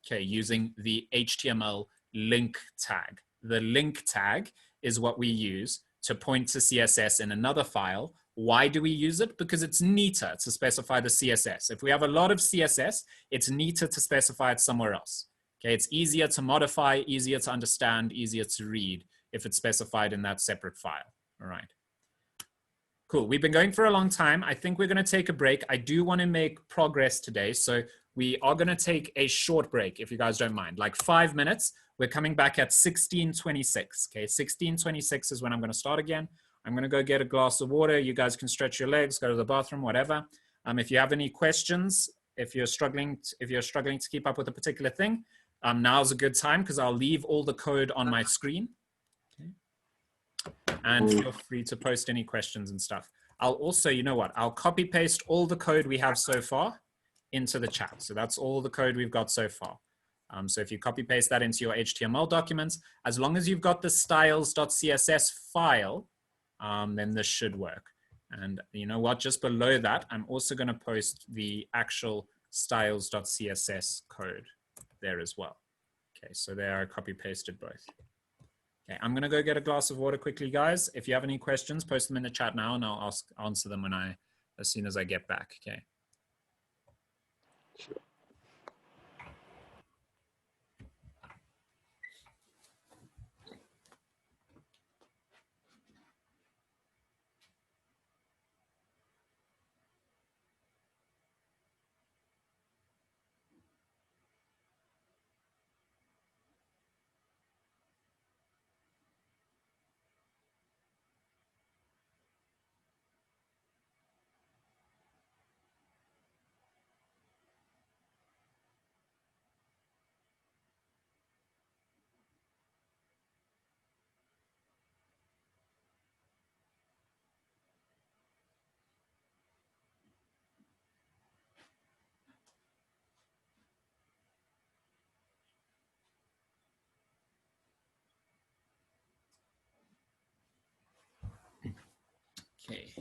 okay, using the HTML link tag. The link tag is what we use to point to CSS in another file. Why do we use it? Because it's neater to specify the CSS. If we have a lot of CSS, it's neater to specify it somewhere else. Okay, it's easier to modify, easier to understand, easier to read if it's specified in that separate file. All right. Cool. We've been going for a long time. I think we're going to take a break. I do want to make progress today. So we are going to take a short break, if you guys don't mind, like 5 minutes. We're coming back at 16:26. Okay, 16:26 is when I'm going to start again. I'm going to go get a glass of water. You guys can stretch your legs, go to the bathroom, whatever. If you have any questions, if you're struggling to keep up with a particular thing, now's a good time because I'll leave all the code on my screen. Okay. And feel free to post any questions and stuff. I'll also, you know what? I'll copy paste all the code we have so far into the chat. So that's all the code we've got so far. So if you copy paste that into your HTML documents, as long as you've got the styles.css file, then this should work. And you know what? Just below that, I'm also going to post the actual styles.css code there as well. Okay, so there I copy pasted both. Okay, I'm going to go get a glass of water quickly, guys. If you have any questions, post them in the chat now, and I'll answer them as soon as I get back. Okay. Sure. Okay,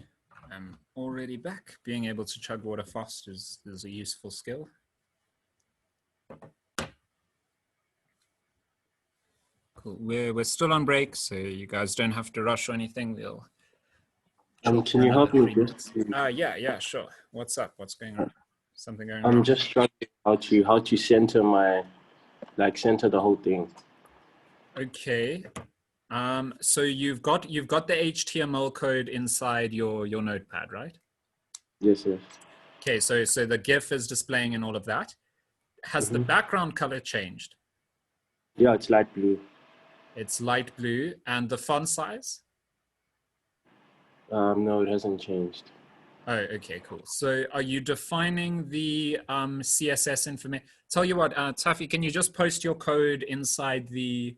I'm already back. Being able to chug water fast is a useful skill. Cool. We're still on break, so you guys don't have to rush or anything. We'll. Can you help me with this? Yeah, sure. What's up? What's going on? Something going I'm on? just struggling how to center center the whole thing. Okay. So you've got the HTML code inside your notepad, right? Yes, yes. Okay, so the GIF is displaying and all of that. Has the background color changed? Yeah, it's light blue. It's light blue. And the font size? No, it hasn't changed. Oh, okay, cool. So are you defining the CSS information? Tell you what, Taffy, can you just post your code inside the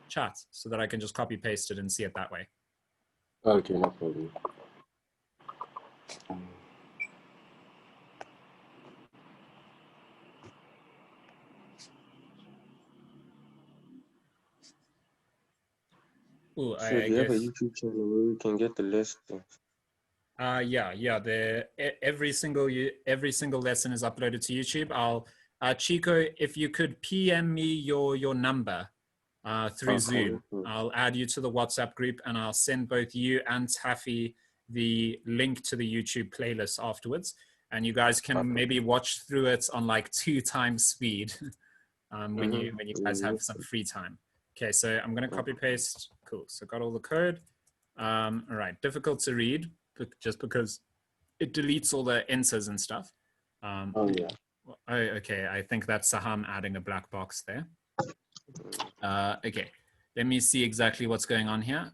chat so that I can just copy paste it and see it that way? Okay, no problem. Ooh, So do you have a YouTube channel where we can get the lessons? Yeah. Every single lesson is uploaded to YouTube. Chico, if you could PM me your number through Zoom, I'll add you to the WhatsApp group and I'll send both you and Taffy the link to the YouTube playlist afterwards. And you guys can maybe watch through it on like 2 times speed when you guys have some free time. Okay, so I'm going to copy paste. Cool. So got all the code. All right. Difficult to read, but just because it deletes all the enters and stuff. Oh yeah. Oh, okay, I think that's Saham adding a black box there. Okay, let me see exactly what's going on here.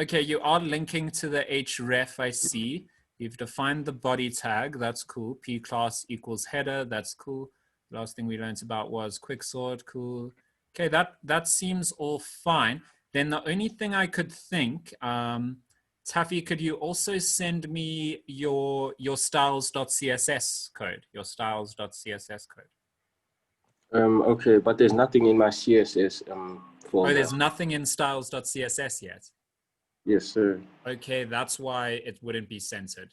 Okay, you are linking to the href, I see. You've defined the body tag, that's cool. P class equals header, that's cool. The last thing we learned about was quicksort, cool. Okay, that seems all fine. Then the only thing I could think, Taffy, could you also send me your styles.css code, your styles.css code? Okay, but there's nothing in my CSS folder. Oh, there's nothing in styles.css yet. Yes, sir. Okay, that's why it wouldn't be centered,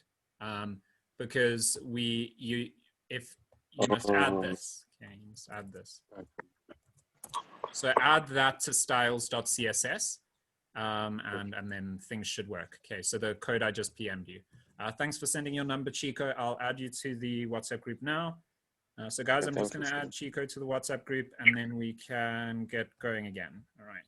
because you must add this. Okay, you must add this. So add that to styles.css, and then things should work. Okay, so the code I just PM'd you. Thanks for sending your number, Chico. I'll add you to the WhatsApp group now. So guys, I'm just going to add Chico to the WhatsApp group, and then we can get going again. All right.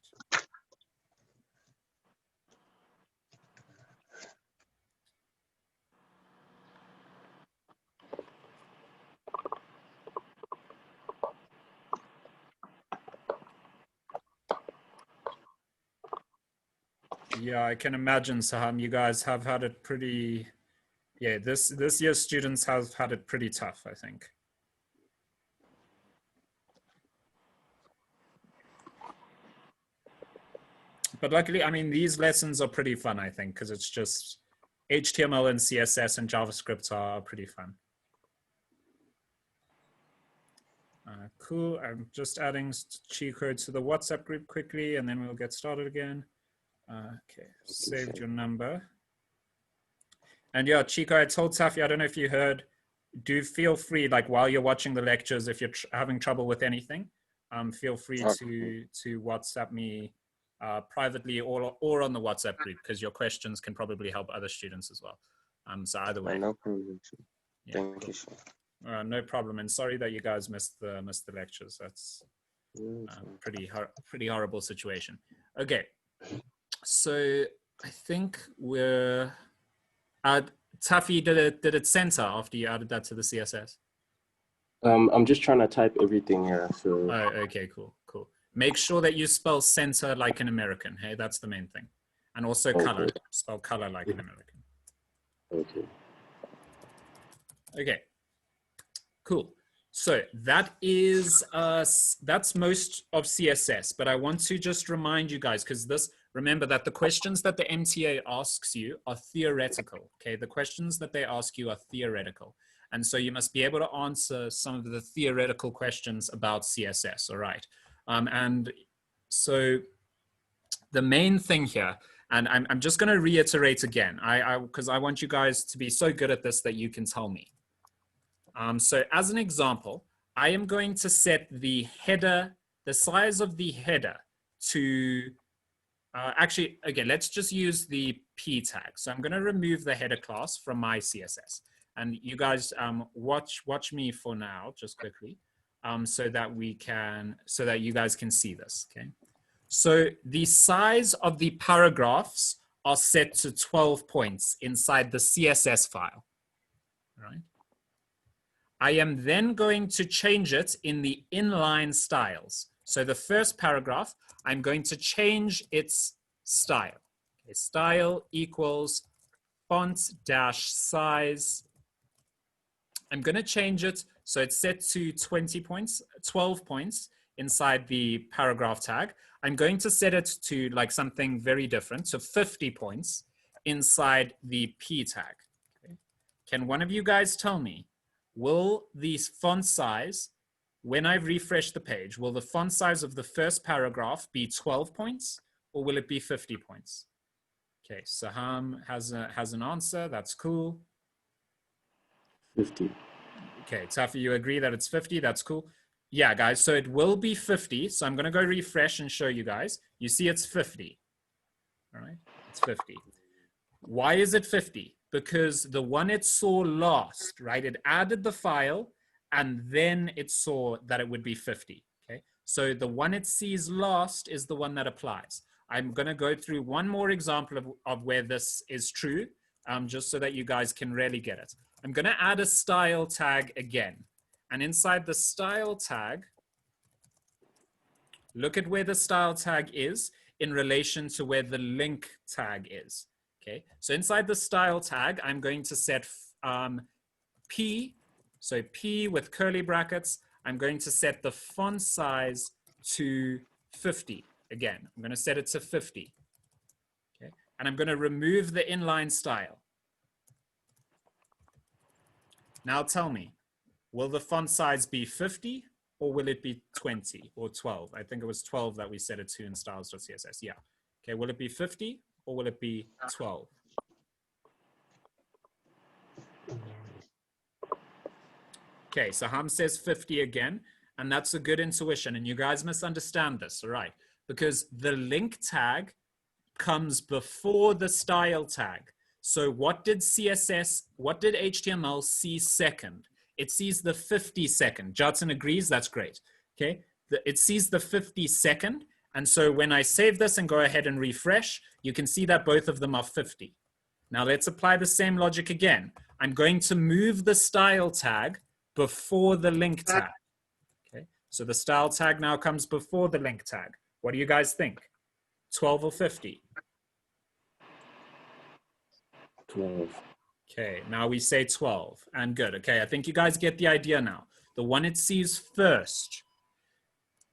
Yeah, I can imagine, Saham, you guys have had it pretty, yeah, this year's students have had it pretty tough, I think. But luckily, I mean, these lessons are pretty fun, I think, because it's just HTML and CSS and JavaScript are pretty fun. Cool, I'm just adding Chico to the WhatsApp group quickly, and then we'll get started again. Okay, saved your number. And yeah, Chico, I told Taffy, I don't know if you heard, do feel free, like while you're watching the lectures, if you're having trouble with anything, feel free to WhatsApp me privately or on the WhatsApp group, because your questions can probably help other students as well. So either way. No problem. Yeah, Thank cool. you, sir. No problem, and sorry that you guys missed the lectures. That's pretty horrible situation. Okay, so I think we're Taffy, did it center after you added that to the CSS? I'm just trying to type everything here. So. Oh, okay, cool. Make sure that you spell center like an American. Hey, that's the main thing, and also color. Spell color like an American. Okay. Okay. Cool. So that is that's most of CSS, but I want to just remind you guys, because remember that the questions that the MTA asks you are theoretical. Okay, the questions that they ask you are theoretical, and so you must be able to answer some of the theoretical questions about CSS. All right, and so the main thing here, and I'm just going to reiterate again, because I want you guys to be so good at this that you can tell me. So as an example, I am going to set the header, the size of the header to, actually, okay, let's just use the P tag. So I'm going to remove the header class from my CSS. And you guys watch me for now, just quickly, so that you guys can see this, okay? So the size of the paragraphs are set to 12 points inside the CSS file, all right? I am then going to change it in the inline styles. So the first paragraph, I'm going to change its style. Okay, style equals font dash size. I'm going to change it so it's set to 20 points, 12 points inside the paragraph tag. I'm going to set it to like something very different, so 50 points inside the P tag. Okay. Can one of you guys tell me, will the font size, when I refresh the page, will the font size of the first paragraph be 12 points or will it be 50 points? Okay, Saham has an answer. That's cool. 50. Okay, Taffy, you agree that it's 50? That's cool. Yeah, guys, so it will be 50. So I'm going to go refresh and show you guys. You see it's 50. All right, it's 50. Why is it 50? Because the one it saw last, right? It added the file and then it saw that it would be 50, okay? So the one it sees last is the one that applies. I'm gonna go through one more example of where this is true, just so that you guys can really get it. I'm going to add a style tag again. And inside the style tag, look at where the style tag is in relation to where the link tag is. Okay, so inside the style tag, I'm going to set P, so P with curly brackets. I'm going to set the font size to 50. Again, I'm going to set it to 50. Okay, and I'm going to remove the inline style. Now tell me, will the font size be 50 or will it be 20 or 12? I think it was 12 that we set it to in styles.css. Yeah. Okay, will it be 50 or will it be 12? Okay, so Ham says 50 again, and that's a good intuition. And you guys must understand this, all right? Because the link tag comes before the style tag. So what did CSS, what did HTML see second? It sees the 50 second. Judson agrees, that's great. Okay, it sees the 50 second. And so when I save this and go ahead and refresh, you can see that both of them are 50. Now let's apply the same logic again. I'm going to move the style tag before the link tag. Okay, so the style tag now comes before the link tag. What do you guys think? 12 or 50? 12. Okay, now we say 12, and good. Okay, I think you guys get the idea now. The one it sees first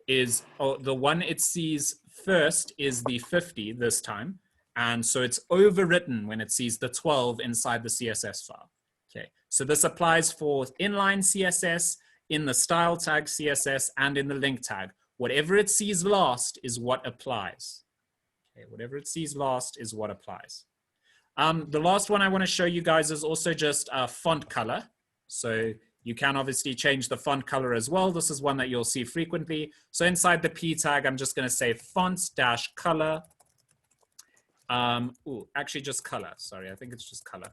is, the one it sees first is the 50 this time. And so it's overwritten when it sees the 12 inside the CSS file. Okay, so this applies for inline CSS, in the style tag CSS, and in the link tag. Whatever it sees last is what applies. Okay, whatever it sees last is what applies. The last one I want to show you guys is also just font color. So you can obviously change the font color as well. This is one that you'll see frequently. So inside the P tag, I'm just going to say font-color. Actually just color. Sorry, I think it's just color.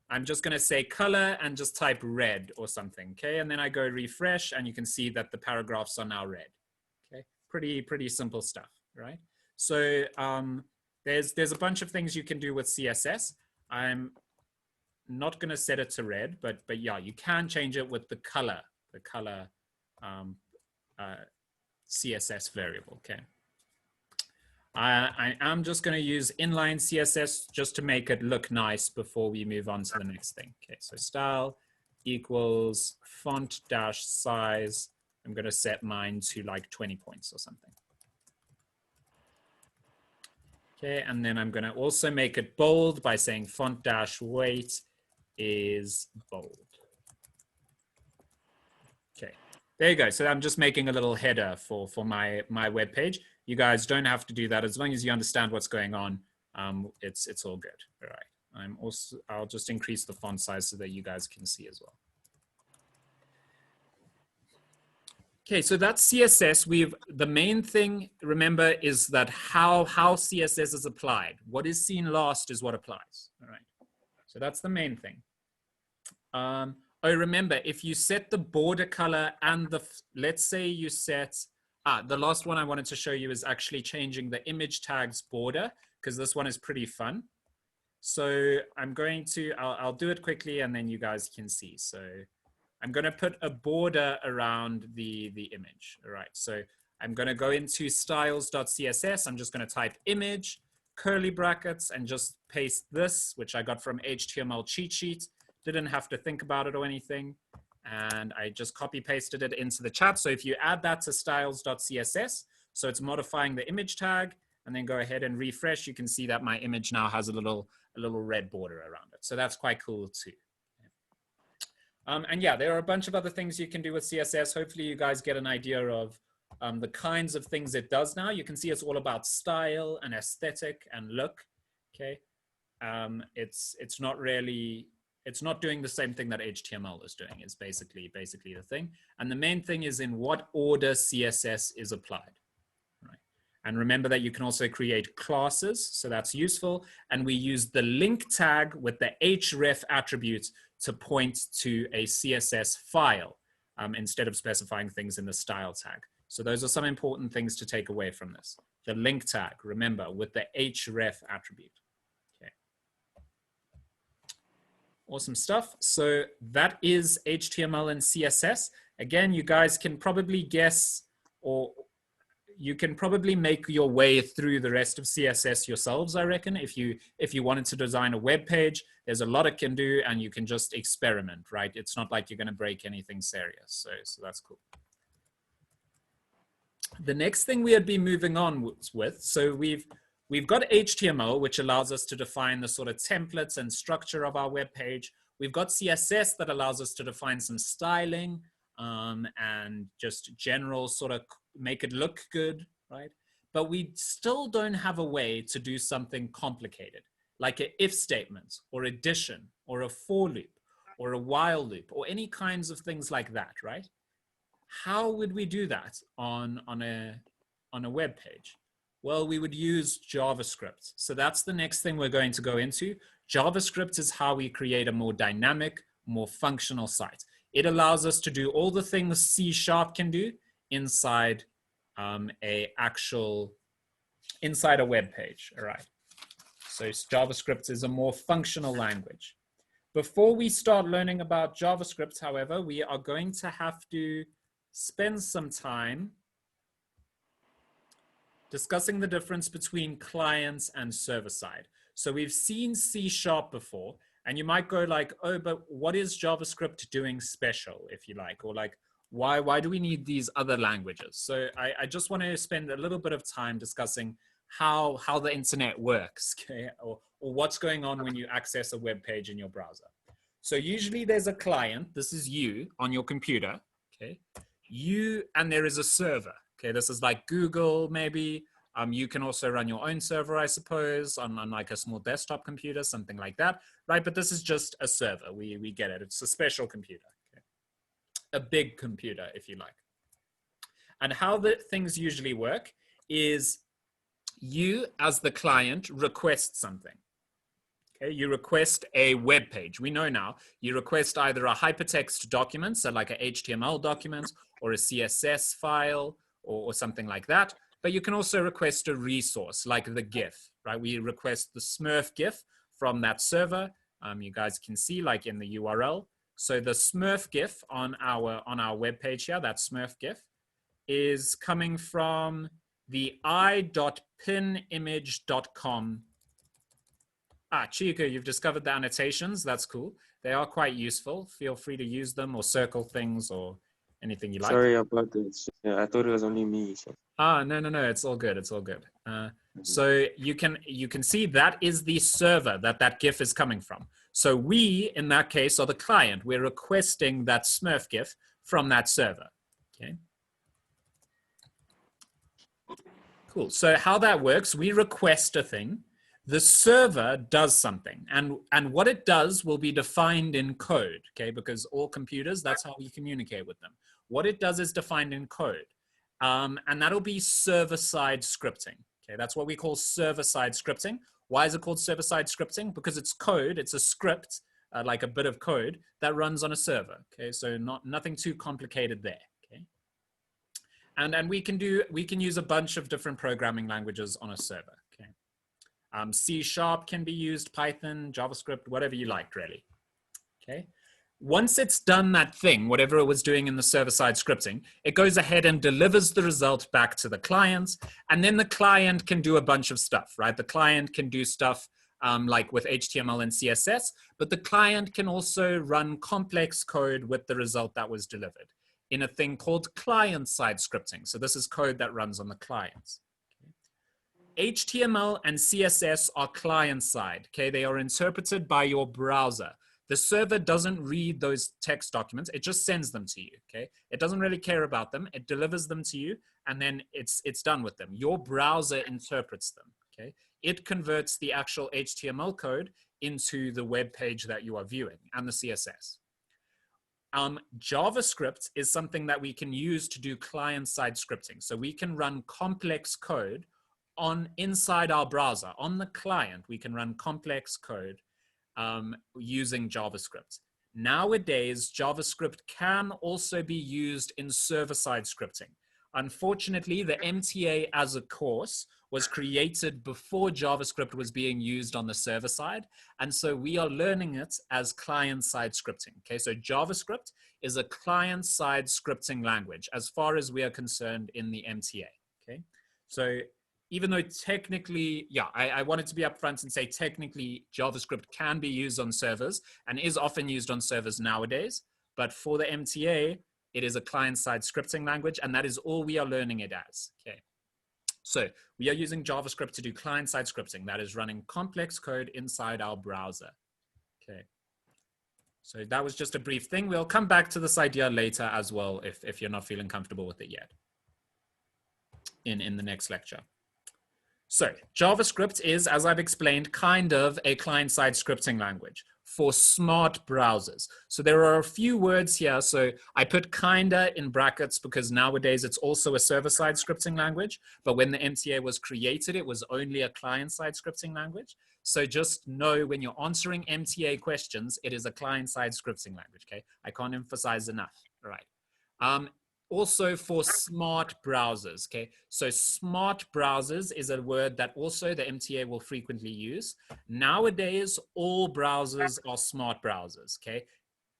I'm just going to say color and just type red or something. Okay, and then I go refresh, and you can see that the paragraphs are now red. Okay, pretty simple stuff, right? So there's a bunch of things you can do with CSS. I'm not going to set it to red, but yeah, you can change it with the color CSS variable. Okay. I am just going to use inline CSS just to make it look nice before we move on to the next thing. Okay, so style equals font dash size. I'm going to set mine to like 20 points or something. Okay, and then I'm going to also make it bold by saying font dash weight is bold. Okay, there you go. So I'm just making a little header for my web page. You guys don't have to do that. As long as you understand what's going on, it's all good. All right. I'll just increase the font size so that you guys can see as well. Okay, so that's CSS. The main thing, remember, is that how CSS is applied. What is seen last is what applies. All right. So that's the main thing. Remember, if you set the border color and let's say you set, the last one I wanted to show you is actually changing the image tag's border, because this one is pretty fun. So I'm going to, I'll do it quickly and then you guys can see. So I'm going to put a border around the image. All right. So I'm going to go into styles.css. I'm just going to type image, curly brackets, and just paste this, which I got from HTML cheat sheet. Didn't have to think about it or anything. And I just copy pasted it into the chat. So if you add that to styles.css, so it's modifying the image tag, and then go ahead and refresh, you can see that my image now has a little red border around it. So that's quite cool too. And yeah, there are a bunch of other things you can do with CSS. Hopefully you guys get an idea of the kinds of things it does now. You can see it's all about style and aesthetic and look, okay? It's not doing the same thing that HTML is doing. It's basically the thing. And the main thing is in what order CSS is applied, right? And remember that you can also create classes, so that's useful. And we use the link tag with the href attribute to point to a CSS file instead of specifying things in the style tag. So those are some important things to take away from this. The link tag, remember, with the href attribute. Okay. Awesome stuff. So that is HTML and CSS. Again, you guys can probably guess, or you can probably make your way through the rest of CSS yourselves, I reckon. If you wanted to design a web page, there's a lot it can do, and you can just experiment, right? It's not like you're going to break anything serious. So that's cool. The next thing we'd be moving on with, so we've got HTML, which allows us to define the sort of templates and structure of our web page. We've got CSS that allows us to define some styling and just general sort of make it look good, right? But we still don't have a way to do something complicated, like an if statement or addition or a for loop or a while loop or any kinds of things like that, right? How would we do that on a web page? Well, we would use JavaScript. So that's the next thing we're going to go into. JavaScript is how we create a more dynamic, more functional site. It allows us to do all the things C# can do inside inside a web page. All right. So JavaScript is a more functional language. Before we start learning about JavaScript, however, we are going to have to spend some time discussing the difference between clients and server side. So we've seen C# before, and you might go like, oh, but what is JavaScript doing special, if you like, or like, why do we need these other languages? So I just want to spend a little bit of time discussing how the internet works, okay? Or what's going on when you access a web page in your browser. So usually there's a client, this is you on your computer, okay? And there is a server, okay? This is like Google maybe. You can also run your own server, I suppose, on like a small desktop computer, something like that, right? But this is just a server, we get it. It's a special computer. A big computer, if you like. And how the things usually work is you, as the client, request something. Okay, you request a web page. We know now you request either a hypertext document, so like a HTML document, or a CSS file, or something like that. But you can also request a resource, like the GIF, right? We request the Smurf GIF from that server. You guys can see, like in the URL. So the Smurf GIF on our web page here, that Smurf GIF, is coming from the i.pinimage.com. Chico, you've discovered the annotations. That's cool. They are quite useful. Feel free to use them or circle things or anything you like. Sorry about this. Yeah, I thought it was only me. So. No. It's all good. It's all good. So you can see that is the server that GIF is coming from. So we, in that case, are the client. We're requesting that Smurf GIF from that server. Okay. Cool. So how that works, we request a thing. The server does something, and what it does will be defined in code. Okay, because all computers, that's how we communicate with them. What it does is defined in code, and that'll be server-side scripting. Okay, that's what we call server-side scripting. Why is it called server-side scripting? Because it's code, it's a script, like a bit of code that runs on a server. Okay, so nothing too complicated there. Okay, and we can use a bunch of different programming languages on a server. Okay, C# can be used, Python, JavaScript, whatever you like, really. Okay. Once it's done that thing, whatever it was doing in the server-side scripting, it goes ahead and delivers the result back to the client. And then the client can do a bunch of stuff, right? The client can do stuff like with HTML and CSS, but the client can also run complex code with the result that was delivered in a thing called client-side scripting. So this is code that runs on the clients. Okay. HTML and CSS are client-side, okay? They are interpreted by your browser. The server doesn't read those text documents. It just sends them to you, okay? It doesn't really care about them. It delivers them to you, and then it's done with them. Your browser interprets them, okay? It converts the actual HTML code into the web page that you are viewing and the CSS. JavaScript is something that we can use to do client-side scripting. So we can run complex code inside our browser. On the client, we can run complex code using JavaScript. Nowadays, JavaScript can also be used in server-side scripting. Unfortunately, the MTA as a course was created before JavaScript was being used on the server side. And so we are learning it as client-side scripting. Okay, so JavaScript is a client-side scripting language as far as we are concerned in the MTA. Okay, so even though technically, yeah, I wanted to be upfront and say technically JavaScript can be used on servers and is often used on servers nowadays, but for the MTA, it is a client-side scripting language, and that is all we are learning it as. Okay, so we are using JavaScript to do client-side scripting. That is running complex code inside our browser. Okay, so that was just a brief thing. We'll come back to this idea later as well if you're not feeling comfortable with it yet in the next lecture. So JavaScript is, as I've explained, kind of a client-side scripting language for smart browsers. So there are a few words here. So I put kinda in brackets because nowadays it's also a server-side scripting language. But when the MTA was created, it was only a client-side scripting language. So just know when you're answering MTA questions, it is a client-side scripting language, okay? I can't emphasize enough, all right? Also for smart browsers, okay? So smart browsers is a word that also the MTA will frequently use. Nowadays, all browsers are smart browsers, okay?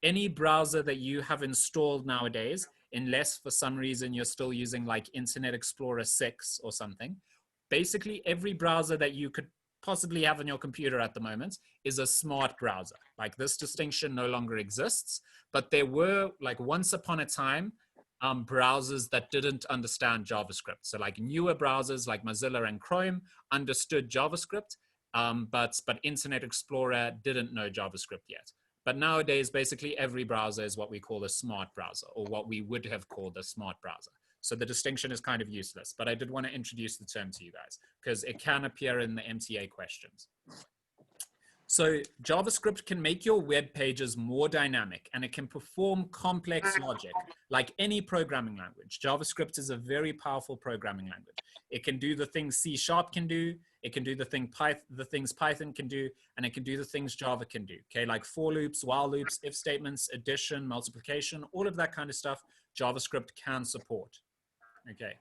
Any browser that you have installed nowadays, unless for some reason you're still using like Internet Explorer 6 or something, basically every browser that you could possibly have on your computer at the moment is a smart browser. Like this distinction no longer exists, but there were like once upon a time, browsers that didn't understand JavaScript. So like newer browsers like Mozilla and Chrome understood JavaScript, but Internet Explorer didn't know JavaScript yet. But nowadays, basically every browser is what we call a smart browser, or what we would have called a smart browser. So the distinction is kind of useless, but I did want to introduce the term to you guys because it can appear in the MTA questions. So JavaScript can make your web pages more dynamic, and it can perform complex logic like any programming language. JavaScript is a very powerful programming language. It can do the things C# can do, it can do the things Python can do, and it can do the things Java can do, okay? Like for loops, while loops, if statements, addition, multiplication, all of that kind of stuff, JavaScript can support, okay?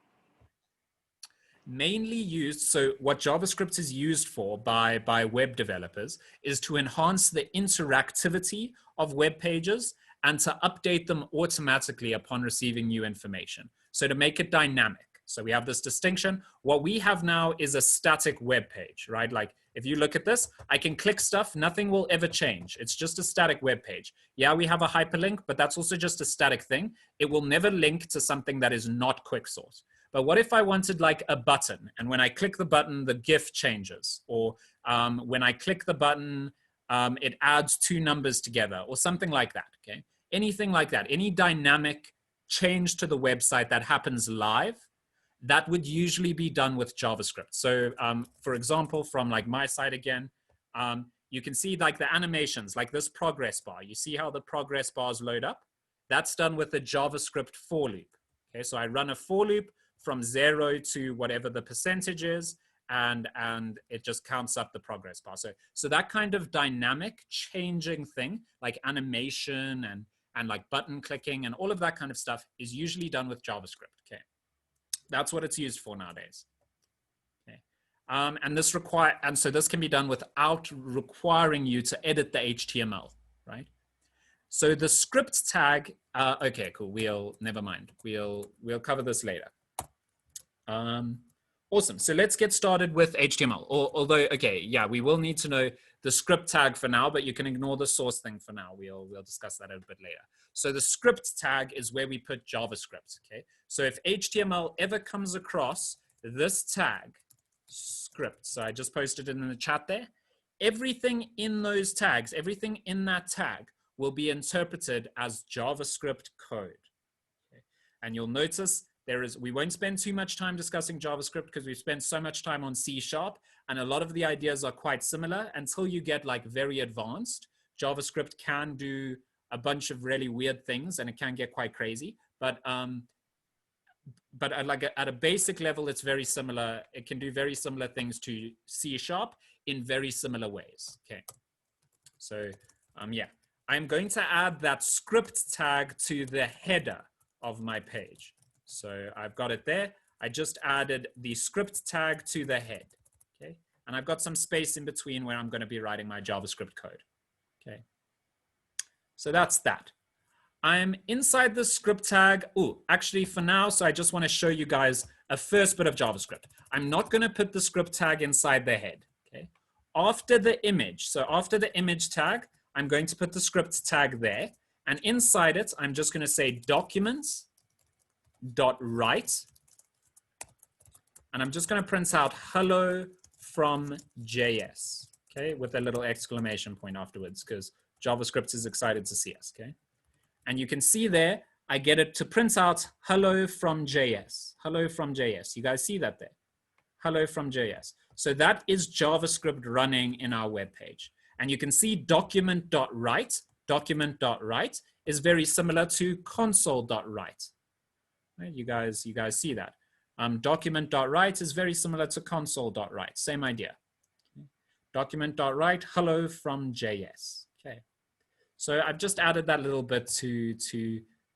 Mainly used, so what JavaScript is used for by web developers is to enhance the interactivity of web pages and to update them automatically upon receiving new information. So to make it dynamic. So we have this distinction. What we have now is a static web page, right? Like if you look at this, I can click stuff, nothing will ever change. It's just a static web page. Yeah, we have a hyperlink, but that's also just a static thing. It will never link to something that is not quicksort. But what if I wanted like a button, and when I click the button, the GIF changes, or when I click the button, it adds two numbers together, or something like that, okay? Anything like that, any dynamic change to the website that happens live, that would usually be done with JavaScript. So for example, from like my side again, you can see like the animations, like this progress bar. You see how the progress bars load up? That's done with a JavaScript for loop. Okay, so I run a for loop from 0 to whatever the percentage is, and it just counts up the progress bar. So that kind of dynamic changing thing, like animation and like button clicking and all of that kind of stuff is usually done with JavaScript, okay? That's what it's used for nowadays, okay? And so this can be done without requiring you to edit the HTML, right? So the script tag, okay, cool, never mind. We'll cover this later. Awesome. So let's get started with HTML. Although, okay, yeah, we will need to know the script tag for now, but you can ignore the source thing for now. We'll discuss that a bit later. So the script tag is where we put JavaScript, okay? So if HTML ever comes across this tag, script, so I just posted it in the chat there, everything in those tags, everything in that tag will be interpreted as JavaScript code, okay? And you'll notice we won't spend too much time discussing JavaScript because we've spent so much time on C#, and a lot of the ideas are quite similar until you get like very advanced. JavaScript can do a bunch of really weird things and it can get quite crazy, but at a basic level, it's very similar. It can do very similar things to C# in very similar ways, okay? So yeah, I'm going to add that script tag to the header of my page. So I've got it there. I just added the script tag to the head, okay? And I've got some space in between where I'm going to be writing my JavaScript code, okay? So that's that. I'm inside the script tag. Oh, actually for now, so I just want to show you guys a first bit of JavaScript. I'm not going to put the script tag inside the head, okay? After the image, so after the image tag, I'm going to put the script tag there. And inside it, I'm just going to say documents.write. And I'm just going to print out hello from JS, okay, with a little exclamation point afterwards, because JavaScript is excited to see us, okay? And you can see there, I get it to print out hello from JS, hello from JS. You guys see that there? Hello from JS. So that is JavaScript running in our web page. And you can see document.write is very similar to console.write. Right? You guys see that. Document.write is very similar to console.write, same idea. Okay. Document.write, hello from JS. Okay. So I've just added that little bit to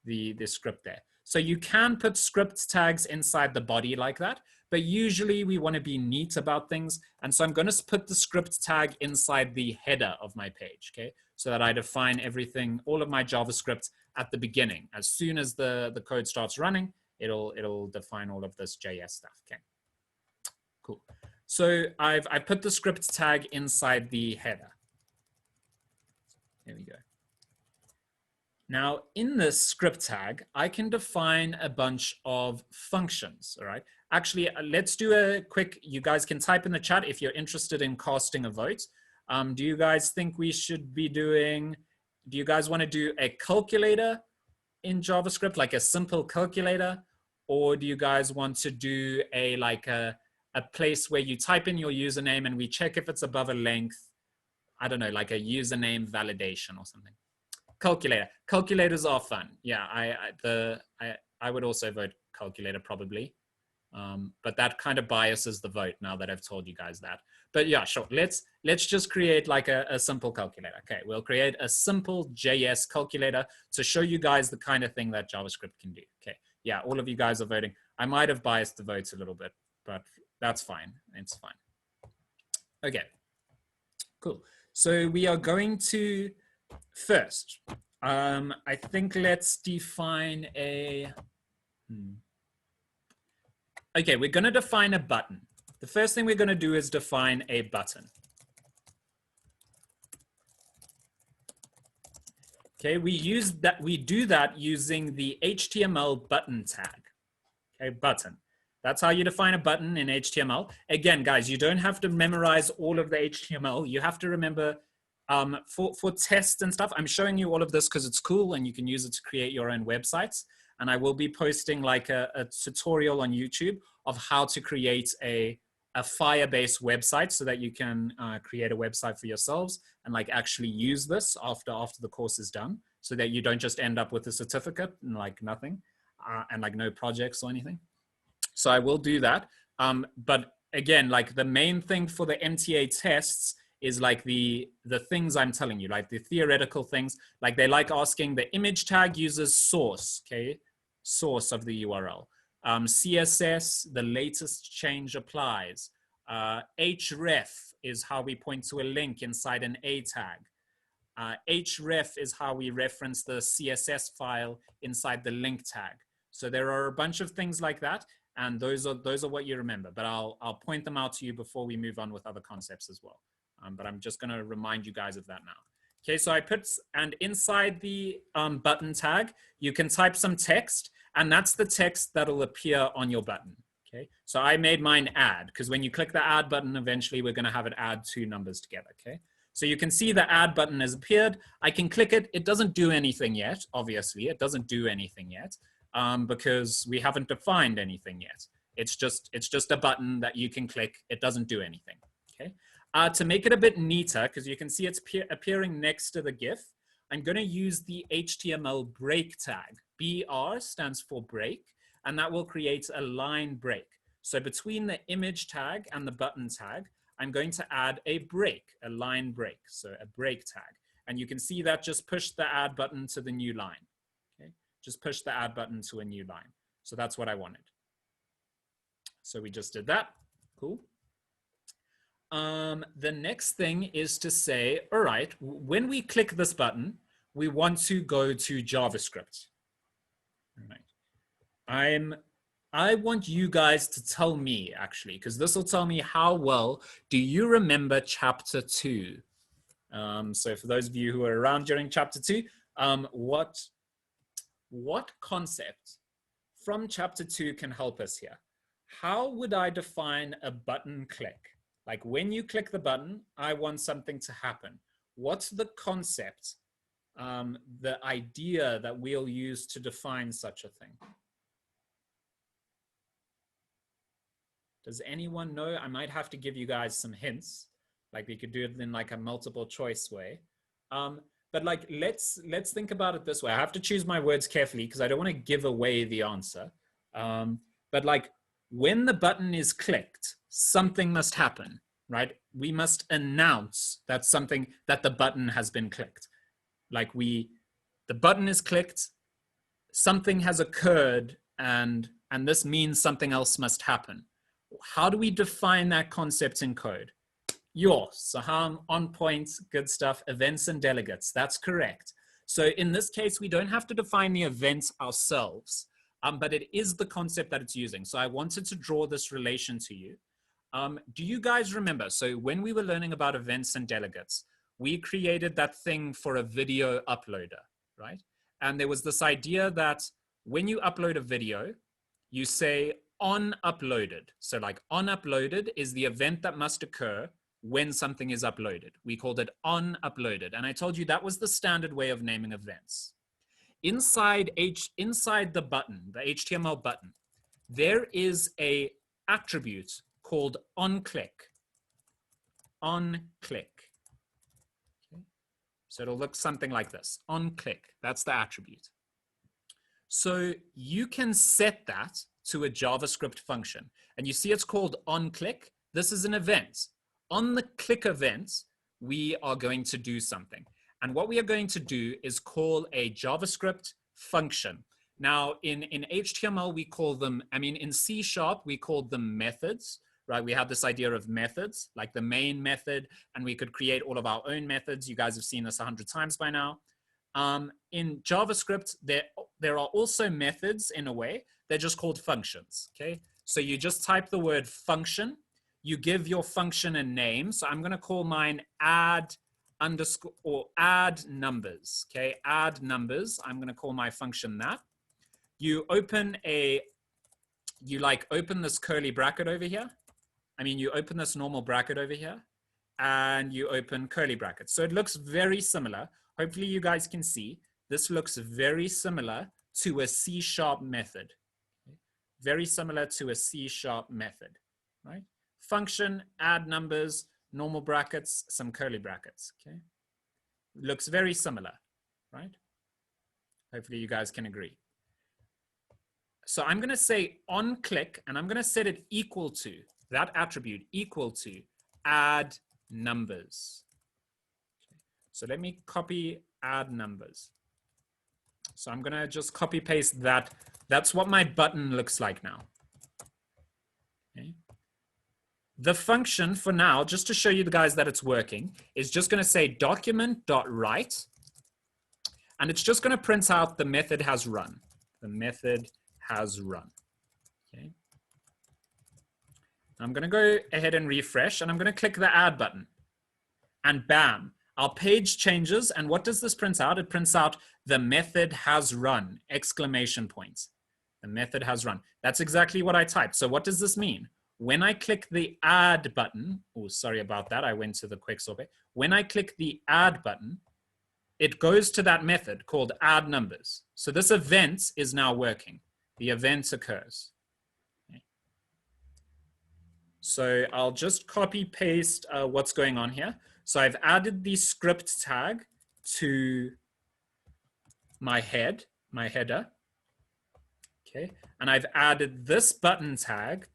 the script there. So you can put script tags inside the body like that, but usually we want to be neat about things. And so I'm going to put the script tag inside the header of my page, okay? So that I define everything, all of my JavaScript at the beginning. As soon as the code starts running, it'll define all of this JS stuff, okay? Cool. So I put the script tag inside the header. There we go. Now, in this script tag, I can define a bunch of functions, all right? Actually, let's do a quick, you guys can type in the chat if you're interested in casting a vote. Do you guys think we should be doing, do you guys want to do a calculator in JavaScript, like a simple calculator? Or do you guys want to do a place where you type in your username and we check if it's above a length, I don't know, like a username validation or something? Calculator. Calculators are fun. Yeah, I would also vote calculator probably. But that kind of biases the vote now that I've told you guys that. But yeah, sure. Let's just create like a simple calculator. Okay, we'll create a simple JS calculator to show you guys the kind of thing that JavaScript can do. Okay, yeah, all of you guys are voting. I might have biased the votes a little bit, but that's fine. It's fine. Okay, cool. So we are going to first, I think let's define a, okay, we're going to define a button. The first thing we're going to do is define a button. Okay, we do that using the HTML button tag. Okay, button. That's how you define a button in HTML. Again, guys, you don't have to memorize all of the HTML. You have to remember for tests and stuff. I'm showing you all of this because it's cool and you can use it to create your own websites. And I will be posting like a tutorial on YouTube of how to create a Firebase website so that you can create a website for yourselves and like actually use this after the course is done, so that you don't just end up with a certificate and like nothing and like no projects or anything. So I will do that. But again, like the main thing for the MTA tests is like the things I'm telling you, like the theoretical things, like they like asking the image tag uses source, okay? Source of the URL. CSS, the latest change applies. href is how we point to a link inside an A tag. href is how we reference the CSS file inside the link tag. So there are a bunch of things like that. And those are what you remember, but I'll point them out to you before we move on with other concepts as well. But I'm just going to remind you guys of that now. Okay, so I put, and inside the button tag, you can type some text, and that's the text that'll appear on your button. Okay, so I made mine add, because when you click the add button, eventually we're going to have it add two numbers together. Okay, so you can see the add button has appeared. I can click it. It doesn't do anything yet, obviously. It doesn't do anything yet. Because we haven't defined anything yet. It's just a button that you can click. It doesn't do anything, okay? To make it a bit neater, because you can see it's appearing next to the GIF, I'm gonna use the HTML break tag. BR stands for break, and that will create a line break. So between the image tag and the button tag, I'm going to add a break, a line break, so a break tag. And you can see that just push the add button to the new line. Just push the add button to a new line. So that's what I wanted. So we just did that. Cool. The next thing is to say, all right, when we click this button, we want to go to JavaScript. All right. I want you guys to tell me, actually, because this will tell me how well do you remember chapter 2. So for those of you who were around during chapter 2, what concept from chapter 2 can help us here? How would I define a button click? Like when you click the button, I want something to happen. What's the concept, the idea that we'll use to define such a thing? Does anyone know? I might have to give you guys some hints. Like we could do it in like a multiple choice way. But like, let's think about it this way. I have to choose my words carefully because I don't want to give away the answer. But like when the button is clicked, something must happen, right? We must announce that the button has been clicked. Like the button is clicked, something has occurred, and this means something else must happen. How do we define that concept in code? Saham, on point, good stuff. Events and delegates, that's correct. So in this case, we don't have to define the event ourselves, but it is the concept that it's using. So I wanted to draw this relation to you. Do you guys remember? So when we were learning about events and delegates, we created that thing for a video uploader, right? And there was this idea that when you upload a video, you say on uploaded. So like on uploaded is the event that must occur when something is uploaded. We called it on uploaded. And I told you that was the standard way of naming events. Inside the button, the HTML button, there is a attribute called onClick. OnClick. Okay. So it'll look something like this. OnClick, that's the attribute. So you can set that to a JavaScript function. And you see it's called onClick. This is an event. On the click event, we are going to do something. And what we are going to do is call a JavaScript function. Now, in HTML, we call them, in C#, we called them methods, right? We have this idea of methods, like the main method, and we could create all of our own methods. You guys have seen this 100 times by now. In JavaScript, there are also methods in a way. They're just called functions, okay? So you just type the word function. You give your function a name. So I'm going to call mine add numbers, okay? Add numbers. I'm going to call my function that. You open this curly bracket over here. You open this normal bracket over here and you open curly brackets. So it looks very similar. Hopefully you guys can see this looks very similar to a C# method. Okay? Very similar to a C# method, right? Function, add numbers, normal brackets, some curly brackets, okay? Looks very similar, right? Hopefully you guys can agree. So I'm gonna say onClick, and I'm gonna set it equal to, that attribute equal to add numbers. Okay. So let me copy add numbers. So I'm gonna just copy paste that. That's what my button looks like now. Okay. The function for now, just to show you the guys that it's working, is just gonna say document.write, and it's just gonna print out the method has run. The method has run, okay? I'm gonna go ahead and refresh, and I'm gonna click the add button, and bam, our page changes, and what does this print out? It prints out the method has run, exclamation point. The method has run. That's exactly what I typed. So what does this mean? When I click the add button, oh, sorry about that, I went to the quick sort. When I click the add button, it goes to that method called add numbers. So this event is now working. The event occurs. Okay. So I'll just copy paste what's going on here. So I've added the script tag to my header. Okay. And I've added this button tag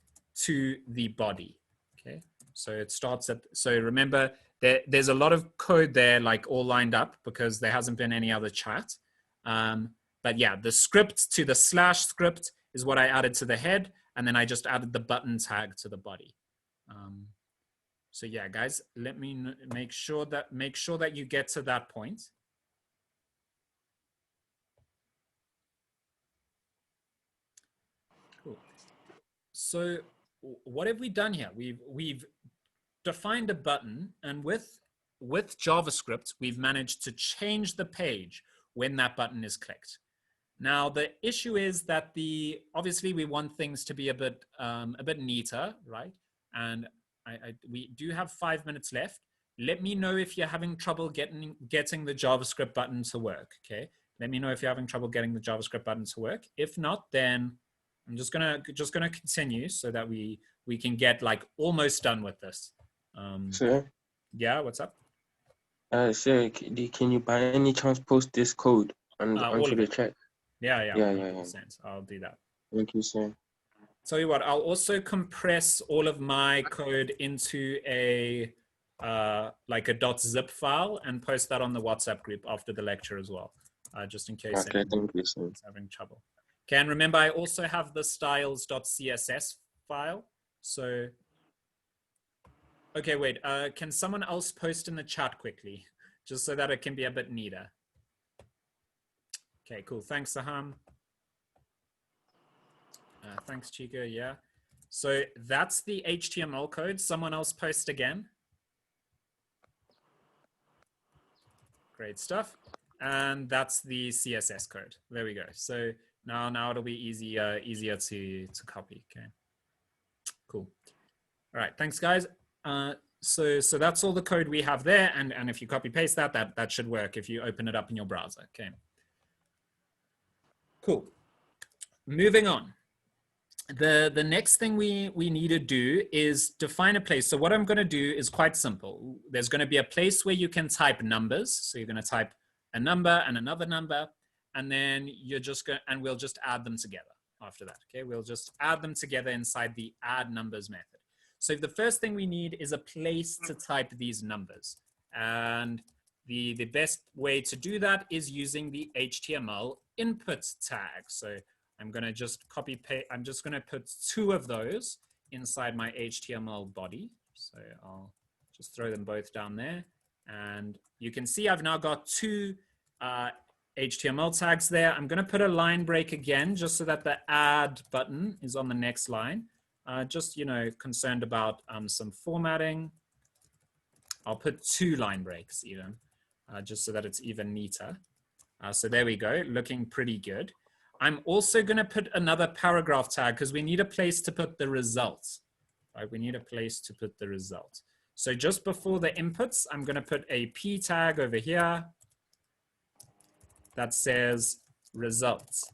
to the body. Okay. So it starts at, so remember there's a lot of code there like all lined up because there hasn't been any other chat. But yeah, the script to the / script is what I added to the head, And then I just added the button tag to the body. So yeah, guys, let me make sure that you get to that point. Cool. So what have we done here? We've defined a button, and with JavaScript, we've managed to change the page when that button is clicked. Now the issue is that obviously we want things to be a bit neater, right? And we do have 5 minutes left. Let me know if you're having trouble getting the JavaScript button to work. Okay, let me know if you're having trouble getting the JavaScript button to work. If not, then I'm just gonna continue so that we can get like almost done with this. Sir, Yeah, what's up? sir, can you by any chance post this code onto the chat? Yeah, Yeah. 100%. I'll do that. Thank you, sir. Tell you what, I'll also compress all of my code into a like a .zip file and post that on the WhatsApp group after the lecture as well, just in case Okay, thank you, sir. anyone's having trouble. Okay, and remember, I also have the styles.css file. So, okay, wait, can someone else post in the chat quickly, just so that it can be a bit neater? Okay, cool. Thanks, Saham. Thanks, Chica. Yeah. So that's the HTML code. Someone else post again. Great stuff. And that's the CSS code. There we go. So now it'll be easier to copy. Okay. Cool. All right. Thanks, guys. So that's all the code we have there. And if you copy paste that should work if you open it up in your browser. Okay. Cool. Moving on. The next thing we need to do is define a place. So what I'm going to do is quite simple. There's going to be a place where you can type numbers. So you're going to type a number and another number, and then you're just going, and we'll just add them together after that. Okay, we'll just add them together inside the add numbers method. So the first thing we need is a place to type these numbers, and the best way to do that is using the HTML input tag. So I'm going to just copy paste. I'm just going to put 2 of those inside my HTML body. So I'll just throw them both down there. And you can see I've now got 2 HTML tags there. I'm going to put a line break again, just so that the add button is on the next line. Just, concerned about some formatting. I'll put 2 line breaks even, just so that it's even neater. So there we go, looking pretty good. I'm also going to put another paragraph tag because we need a place to put the results. Right? We need a place to put the result. So just before the inputs, I'm going to put a P tag over here that says results.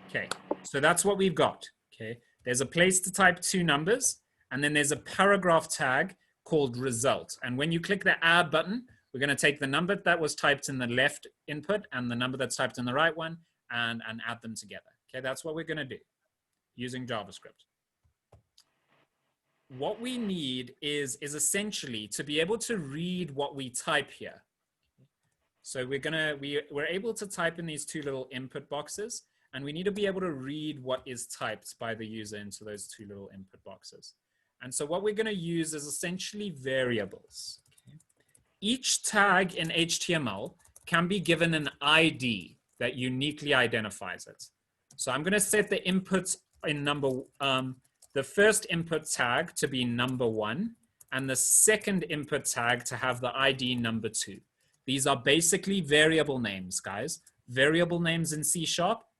Okay, so that's what we've got. Okay, there's a place to type 2 numbers, and then there's a paragraph tag called result. And when you click the add button, we're going to take the number that was typed in the left input and the number that's typed in the right one and add them together. Okay, that's what we're going to do using JavaScript. What we need is essentially to be able to read what we type here. So we're able to type in these 2 little input boxes, and we need to be able to read what is typed by the user into those 2 little input boxes. And so what we're going to use is essentially variables. Each tag in HTML can be given an ID that uniquely identifies it. So I'm going to set the inputs in the first input tag to be number 1, and the second input tag to have the ID number 2. These are basically variable names, guys. Variable names in C#,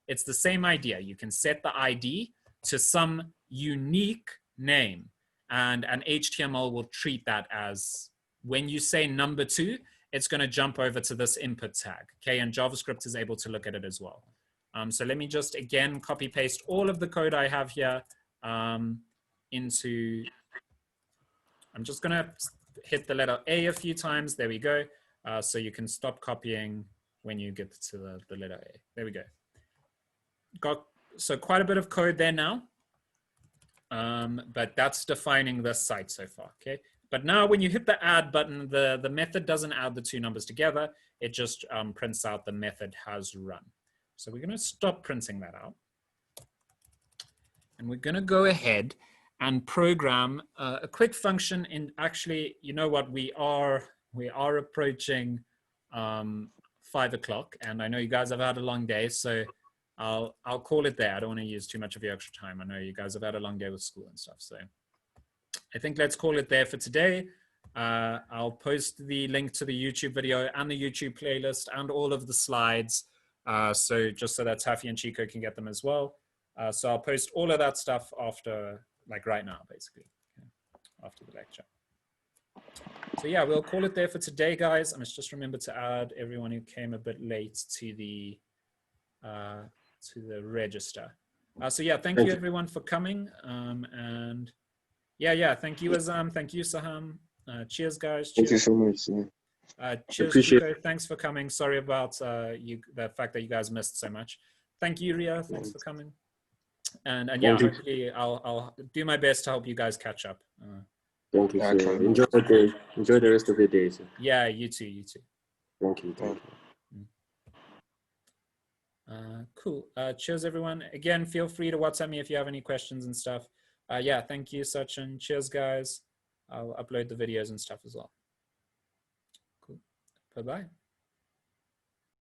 it's the same idea. You can set the ID to some unique name, and an HTML will treat that as, when you say number 2, it's going to jump over to this input tag. Okay, and JavaScript is able to look at it as well. So let me just again copy paste all of the code I have here into. I'm just going to hit the letter A a few times. There we go. So you can stop copying when you get to the letter A. There we go. Got so quite a bit of code there now. But that's defining this site so far. Okay. But now when you hit the add button, the method doesn't add the 2 numbers together. It just prints out the method has run. So we're going to stop printing that out. And we're going to go ahead and program a quick function in actually, you know what, we are approaching 5 o'clock, and I know you guys have had a long day, so I'll call it there. I don't want to use too much of your extra time. I know you guys have had a long day with school and stuff, so I think let's call it there for today. I'll post the link to the YouTube video and the YouTube playlist and all of the slides, so just so that Taffy and Chico can get them as well. So I'll post all of that stuff after, like right now, basically, after the lecture. So yeah, we'll call it there for today, guys. I must just remember to add everyone who came a bit late to the register. So yeah, thank you everyone for coming. And yeah, thank you Azam, thank you Saham. Cheers, guys. Cheers. Thank you so much. Cheers, Chico. Thanks for coming. Sorry about the fact that you guys missed so much. Thank you, Ria. Thanks for coming. And yeah, hopefully I'll do my best to help you guys catch up. Thank you, sir. Enjoy the day. Enjoy the rest of your day, sir. Yeah, you too. You too. Thank you. Thank you. Cool. Cheers, everyone. Again, feel free to WhatsApp me if you have any questions and stuff. Yeah, thank you, Sachin. Cheers, guys. I'll upload the videos and stuff as well. Cool. Bye-bye.